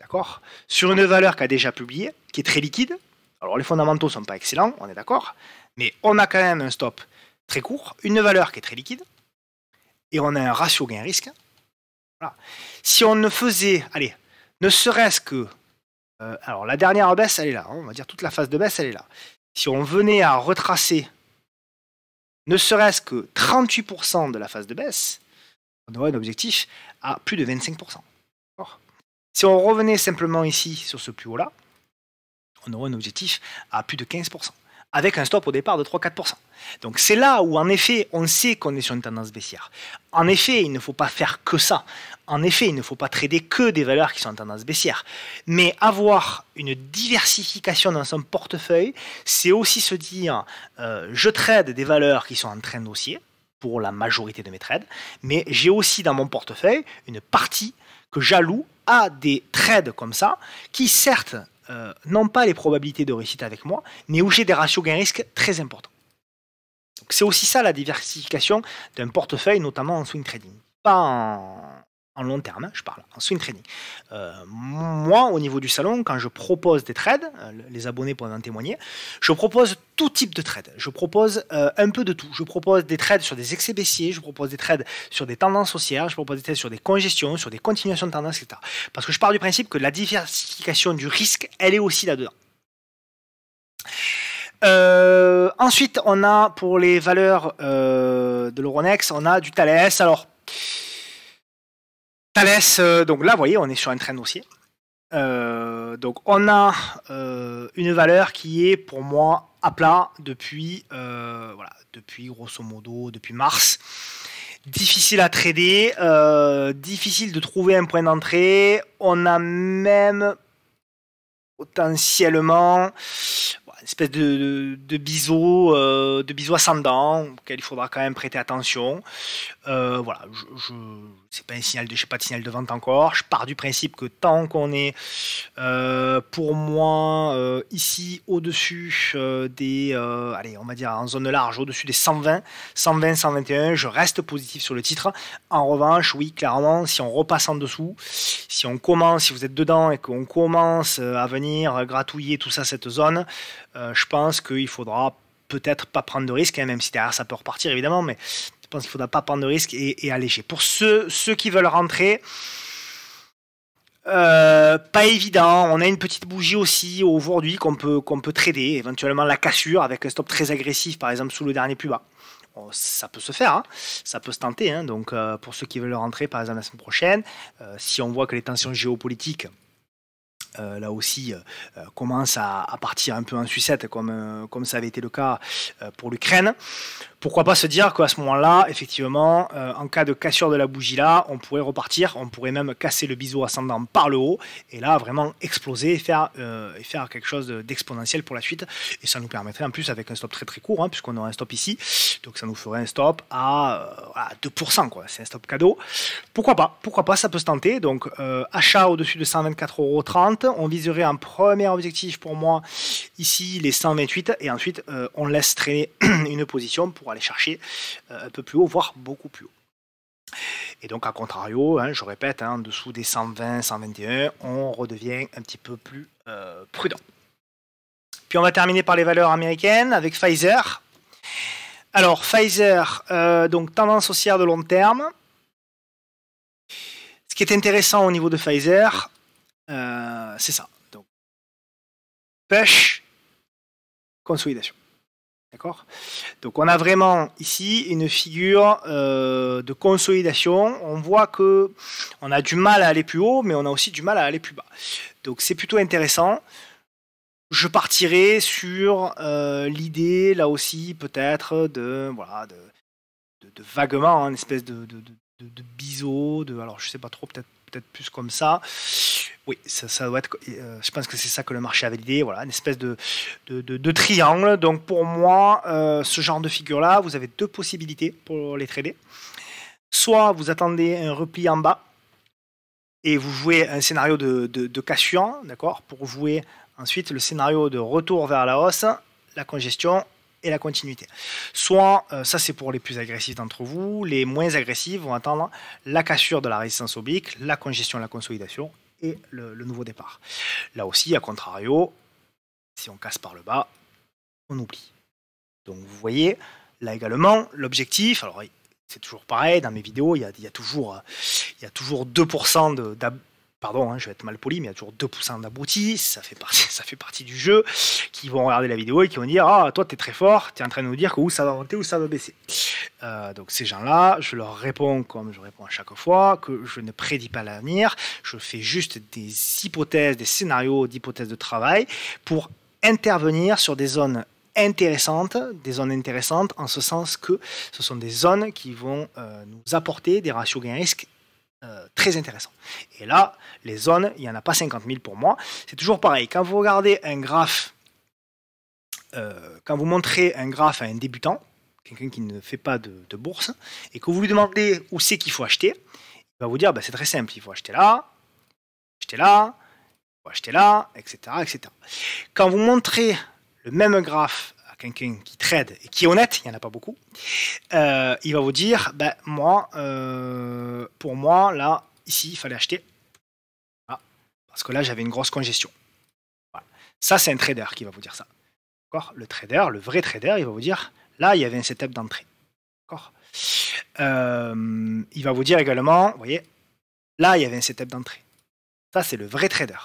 d'accord, sur une valeur qui a déjà publié, qui est très liquide. Alors les fondamentaux ne sont pas excellents, on est d'accord, mais on a quand même un stop très court, une valeur qui est très liquide, et on a un ratio gain-risque. Voilà. Si on ne faisait, allez, ne serait-ce que, alors la dernière baisse, elle est là, hein, on va dire toute la phase de baisse, elle est là. Si on venait à retracer ne serait-ce que 38% de la phase de baisse, on aurait un objectif à plus de 25%. Si on revenait simplement ici sur ce plus haut-là, on aurait un objectif à plus de 15%, avec un stop au départ de 3-4%. Donc c'est là où en effet on sait qu'on est sur une tendance baissière. En effet, il ne faut pas faire que ça. En effet, il ne faut pas trader que des valeurs qui sont en tendance baissière. Mais avoir une diversification dans son portefeuille, c'est aussi se dire je trade des valeurs qui sont en train d'osciller pour la majorité de mes trades, mais j'ai aussi dans mon portefeuille une partie que j'alloue à des trades comme ça, qui certes n'ont pas les probabilités de réussite avec moi, mais où j'ai des ratios gain-risque très importants. C'est aussi ça la diversification d'un portefeuille, notamment en swing trading. Pas en long terme, hein, je parle, en swing trading. Moi, au niveau du salon, quand je propose des trades, les abonnés pourraient en témoigner, je propose tout type de trades. Je propose un peu de tout. Je propose des trades sur des excès baissiers, je propose des trades sur des tendances haussières, je propose des trades sur des congestions, sur des continuations de tendance, etc. Parce que je pars du principe que la diversification du risque, elle est aussi là-dedans. Ensuite, on a pour les valeurs de l'Euronext, on a du Thales. Alors, Thales, donc là, vous voyez, on est sur un trend haussier. Donc, on a une valeur qui est pour moi à plat depuis, voilà, depuis grosso modo, depuis mars. Difficile à trader, difficile de trouver un point d'entrée. On a même potentiellement une espèce de biseau ascendant auquel il faudra quand même prêter attention. Voilà, c'est pas un signal j'ai pas de signal de vente encore. Je pars du principe que tant qu'on est pour moi ici au-dessus des allez, on va dire en zone large, au-dessus des 120, 121, je reste positif sur le titre. En revanche, oui, clairement, si on repasse en dessous, si vous êtes dedans et qu'on commence à venir gratouiller tout ça, cette zone, je pense qu'il faudra peut-être pas prendre de risques, hein, même si derrière ça peut repartir évidemment, mais je pense qu'il ne faudra pas prendre de risques et alléger. Pour ceux qui veulent rentrer, pas évident. On a une petite bougie aussi aujourd'hui qu'on peut trader, éventuellement la cassure avec un stop très agressif, par exemple sous le dernier plus bas. Bon, ça peut se faire, hein. Ça peut se tenter. Hein. Donc pour ceux qui veulent rentrer, par exemple la semaine prochaine, si on voit que les tensions géopolitiques là aussi commence à partir un peu en sucette comme ça avait été le cas pour l'Ukraine. Pourquoi pas se dire qu'à ce moment-là, effectivement, en cas de cassure de la bougie là, on pourrait repartir, on pourrait même casser le biseau ascendant par le haut et là vraiment exploser et faire quelque chose d'exponentiel pour la suite. Et ça nous permettrait en plus avec un stop très très court, hein, puisqu'on aura un stop ici, donc ça nous ferait un stop à 2%, quoi. C'est un stop cadeau. Pourquoi pas, ça peut se tenter. Donc achat au-dessus de 124,30 €. On viserait un premier objectif pour moi ici les 128 et ensuite on laisse traîner une position pour aller chercher un peu plus haut, voire beaucoup plus haut. Et donc, à contrario, hein, je répète, hein, en dessous des 120, 121, on redevient un petit peu plus prudent. Puis on va terminer par les valeurs américaines avec Pfizer. Alors, Pfizer, donc tendance haussière de long terme. Ce qui est intéressant au niveau de Pfizer, c'est ça. Donc, push, consolidation. D'accord ? Donc on a vraiment ici une figure de consolidation. On voit que on a du mal à aller plus haut, mais on a aussi du mal à aller plus bas. Donc c'est plutôt intéressant. Je partirai sur l'idée, là aussi, peut-être de vaguement, hein, une espèce de biseau, alors je sais pas trop, peut-être peut-être plus comme ça. Oui, ça doit être. Je pense que c'est ça que le marché a validé. Voilà, une espèce de triangle. Donc pour moi, ce genre de figure-là, vous avez deux possibilités pour les trader. Soit vous attendez un repli en bas et vous jouez un scénario de cassure, d'accord, pour jouer ensuite le scénario de retour vers la hausse, la congestion et la continuité. Soit, ça c'est pour les plus agressifs d'entre vous, les moins agressifs vont attendre la cassure de la résistance oblique, la congestion, la consolidation et le nouveau départ. Là aussi, à contrario, si on casse par le bas, on oublie. Donc vous voyez, là également, l'objectif, alors c'est toujours pareil, dans mes vidéos, il y a toujours 2% pardon, hein, je vais être mal poli, mais il y a toujours 2% d'abrutis, ça fait partie du jeu, qui vont regarder la vidéo et qui vont dire « Ah, toi, tu es très fort, tu es en train de nous dire que où ça va monter, où ça va baisser. » Donc ces gens-là, je leur réponds comme je réponds à chaque fois, que je ne prédis pas l'avenir, je fais juste des hypothèses, des scénarios d'hypothèses de travail pour intervenir sur des zones intéressantes en ce sens que ce sont des zones qui vont nous apporter des ratios gain-risque très intéressants. Et là, les zones, il n'y en a pas 50 000 pour moi. C'est toujours pareil. Quand vous regardez un graphe, quand vous montrez un graphe à un débutant, quelqu'un qui ne fait pas de bourse, et que vous lui demandez où c'est qu'il faut acheter, il va vous dire, bah, c'est très simple, il faut acheter là, il faut acheter là, etc., etc. Quand vous montrez le même graphe à quelqu'un qui trade et qui est honnête, il n'y en a pas beaucoup, il va vous dire, ben, pour moi, là, ici, il fallait acheter. Voilà, parce que là, j'avais une grosse congestion. Voilà. Ça, c'est un trader qui va vous dire ça. Le trader, le vrai trader, il va vous dire, là, il y avait un setup d'entrée. Il va vous dire également, vous voyez, là, il y avait un setup d'entrée. Ça, c'est le vrai trader.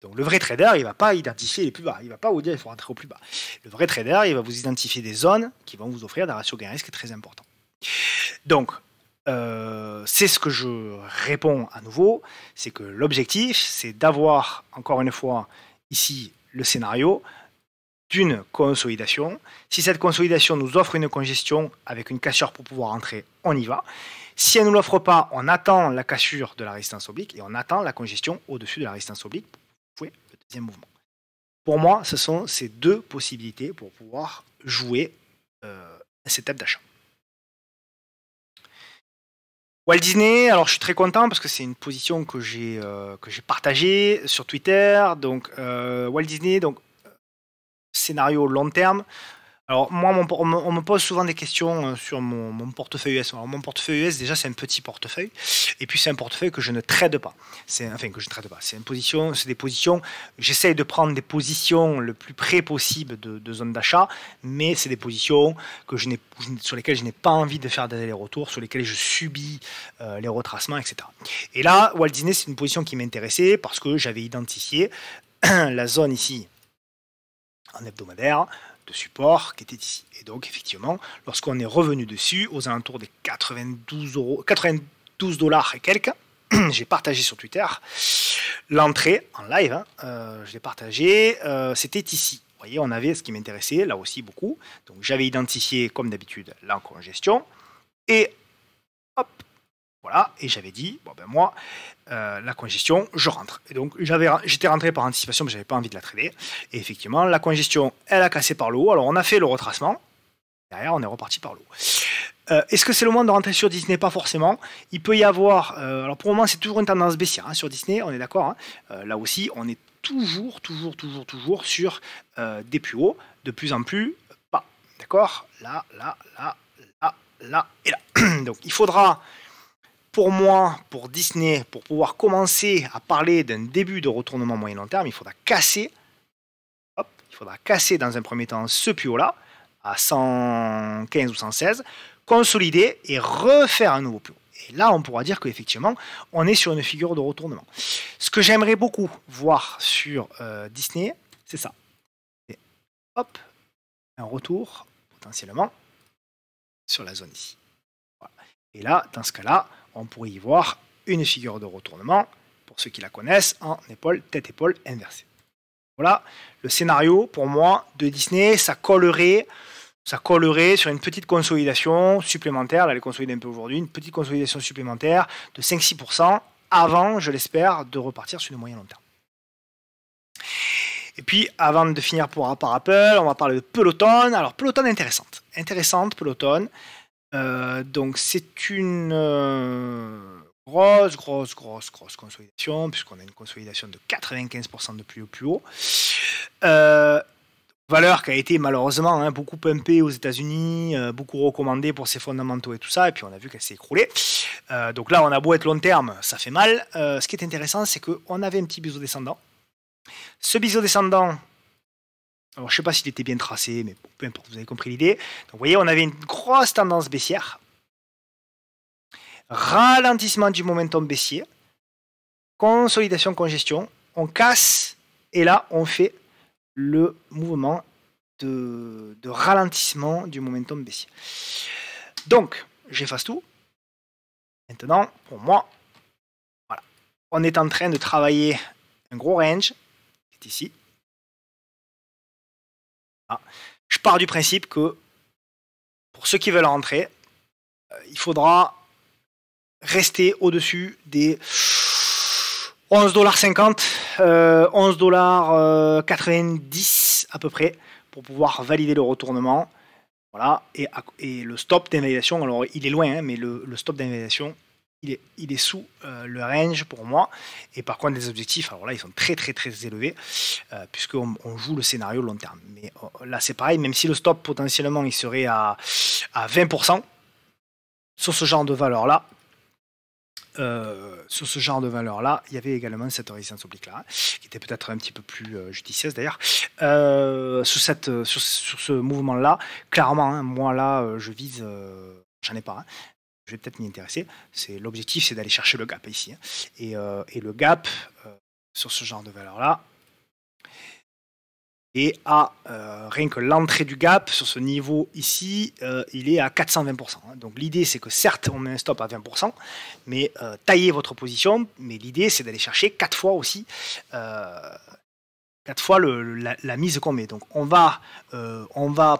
Donc le vrai trader, il ne va pas identifier les plus bas. Il ne va pas vous dire qu'il faut rentrer au plus bas. Le vrai trader, il va vous identifier des zones qui vont vous offrir des ratios gain-risque très importants. Donc, c'est ce que je réponds à nouveau. C'est que l'objectif, c'est d'avoir, encore une fois, ici, le scénario d'une consolidation. Si cette consolidation nous offre une congestion avec une cassure pour pouvoir entrer, on y va. Si elle ne nous l'offre pas, on attend la cassure de la résistance oblique et on attend la congestion au-dessus de la résistance oblique pour jouer le deuxième mouvement. Pour moi, ce sont ces deux possibilités pour pouvoir jouer un setup d'achat. Walt Disney, alors je suis très content parce que c'est une position que j'ai partagée sur Twitter. Donc Walt Disney, donc scénario long terme. Alors moi, on me pose souvent des questions sur mon portefeuille US. Alors mon portefeuille US, déjà, c'est un petit portefeuille. Et puis c'est un portefeuille que je ne trade pas. Enfin, que je ne trade pas. C'est des positions. J'essaye de prendre des positions le plus près possible de zone d'achat, mais c'est des positions sur lesquelles je n'ai pas envie de faire des allers-retours, sur lesquelles je subis les retracements, etc. Et là, Walt Disney, c'est une position qui m'intéressait parce que j'avais identifié la zone ici en hebdomadaire de support qui était ici. Et donc, effectivement, lorsqu'on est revenu dessus, aux alentours des 92 $ et quelques, j'ai partagé sur Twitter l'entrée en live, je l'ai partagé, c'était ici. Vous voyez, on avait ce qui m'intéressait, là aussi beaucoup. Donc, j'avais identifié, comme d'habitude, la congestion. Et hop, voilà, et j'avais dit, bon ben moi, la congestion, je rentre. Et donc j'étais rentré par anticipation, mais j'avais pas envie de la trader. Et effectivement, la congestion, elle a cassé par le haut. Alors on a fait le retracement. Derrière, on est reparti par le haut. Est-ce que c'est le moment de rentrer sur Disney? Pas forcément. Il peut y avoir, alors pour le moment, c'est toujours une tendance baissière sur Disney, on est d'accord. Là aussi, on est toujours sur des plus hauts, de plus en plus bas. D'accord? Là et là. Donc il faudra, pour moi, pour Disney, pour pouvoir commencer à parler d'un début de retournement moyen-long terme, il faudra casser dans un premier temps ce plus haut-là, à 115 ou 116, consolider et refaire un nouveau plus haut. Et là, on pourra dire qu'effectivement, on est sur une figure de retournement. Ce que j'aimerais beaucoup voir sur Disney, c'est ça. Et hop, un retour potentiellement sur la zone ici. Voilà. Et là, dans ce cas-là, on pourrait y voir une figure de retournement, pour ceux qui la connaissent, en épaule, tête-épaule inversée. Voilà, le scénario, pour moi, de Disney, ça collerait sur une petite consolidation supplémentaire, là, elle est consolidée un peu aujourd'hui, une petite consolidation supplémentaire de 5-6%, avant, je l'espère, de repartir sur le moyen long terme. Et puis, avant de finir par Apple, on va parler de Peloton. Alors, Peloton intéressante Peloton. Donc, c'est une grosse consolidation, puisqu'on a une consolidation de 95% de plus haut. Valeur qui a été malheureusement beaucoup pumpée aux États-Unis, beaucoup recommandée pour ses fondamentaux et tout ça, et puis on a vu qu'elle s'est écroulée. Donc là, on a beau être long terme, ça fait mal. Ce qui est intéressant, c'est qu'on avait un petit biseau descendant. Ce biseau descendant, alors je ne sais pas s'il était bien tracé, mais peu importe, vous avez compris l'idée. Donc vous voyez, on avait une grosse tendance baissière, ralentissement du momentum baissier, consolidation, congestion, on casse, et là, on fait le mouvement de ralentissement du momentum baissier. Donc, j'efface tout. Maintenant, pour moi, voilà, on est en train de travailler un gros range, qui est ici. Voilà. Je pars du principe que pour ceux qui veulent rentrer, il faudra rester au-dessus des 11,50 $, 11,90 $ à peu près, pour pouvoir valider le retournement. Voilà, et le stop d'invalidation, alors il est loin, hein, mais le stop d'invalidation, il est sous le range pour moi. Et par contre, les objectifs, alors là, ils sont très élevés, puisqu'on joue le scénario long terme. Mais là, c'est pareil, même si le stop, potentiellement, il serait à 20%, sur ce genre de valeur-là, il y avait également cette résistance oblique là, qui était peut-être un petit peu plus judicieuse d'ailleurs. Sur ce mouvement là, clairement, hein, moi là, je vise, j'en ai pas, hein, je vais peut-être m'y intéresser. L'objectif, c'est d'aller chercher le gap ici, hein, et le gap sur ce genre de valeur là. Et à rien que l'entrée du gap sur ce niveau ici, il est à 420%. Donc l'idée, c'est que certes, on met un stop à 20%, mais taillez votre position. Mais l'idée, c'est d'aller chercher 4 fois aussi, 4 fois la mise qu'on met. Donc on va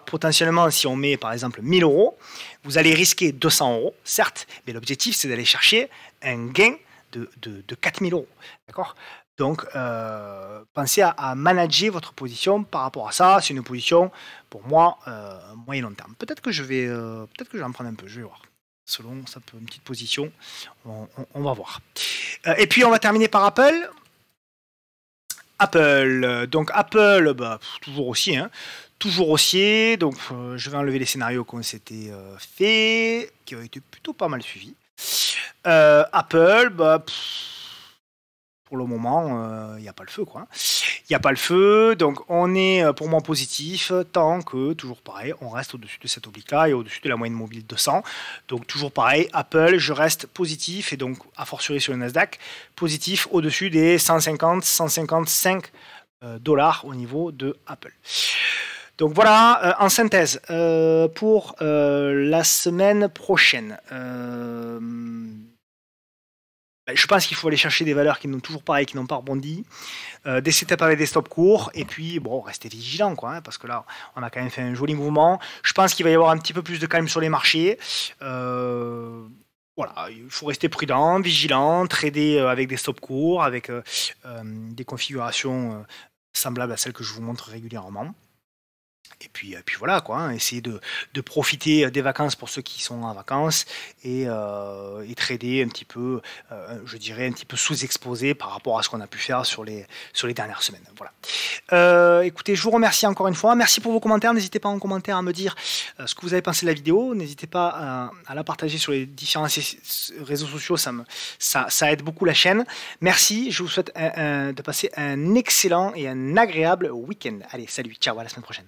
potentiellement, si on met par exemple 1000 €, vous allez risquer 200 €, certes, mais l'objectif, c'est d'aller chercher un gain de 4000 €. D'accord ? Donc, pensez à manager votre position par rapport à ça. C'est une position, pour moi, moyen long terme. Peut-être que je vais en prendre un peu, je vais voir. Selon ça peut une petite position, on va voir. Et puis, on va terminer par Apple. Donc, Apple, toujours haussier, hein. Toujours haussier. Donc, je vais enlever les scénarios qu'on s'était fait, qui ont été plutôt pas mal suivis. Apple, pour le moment, il n'y a pas le feu, quoi. Il n'y a pas le feu, donc on est pour moi positif tant que, toujours pareil, on reste au-dessus de cette oblique-là et au-dessus de la moyenne mobile 200. Donc toujours pareil, Apple, je reste positif et donc, a fortiori sur le Nasdaq, positif au-dessus des 150, 155 $ au niveau de Apple. Donc voilà, en synthèse, pour la semaine prochaine. Je pense qu'il faut aller chercher des valeurs qui n'ont toujours pareil, qui n'ont pas rebondi, des setups avec des stops courts, et puis bon, rester vigilant, quoi, hein, parce que là, on a quand même fait un joli mouvement. Je pense qu'il va y avoir un petit peu plus de calme sur les marchés. Voilà, il faut rester prudent, vigilant, trader avec des stops courts, avec des configurations semblables à celles que je vous montre régulièrement. Et puis voilà, quoi, hein, essayer de profiter des vacances pour ceux qui sont en vacances et trader un petit peu, je dirais, un petit peu sous-exposé par rapport à ce qu'on a pu faire sur les dernières semaines. Voilà. Écoutez, je vous remercie encore une fois. Merci pour vos commentaires. N'hésitez pas en commentaire à me dire ce que vous avez pensé de la vidéo. N'hésitez pas à la partager sur les différents réseaux sociaux. Ça aide beaucoup la chaîne. Merci. Je vous souhaite de passer un excellent et un agréable week-end. Allez, salut, ciao, à la semaine prochaine.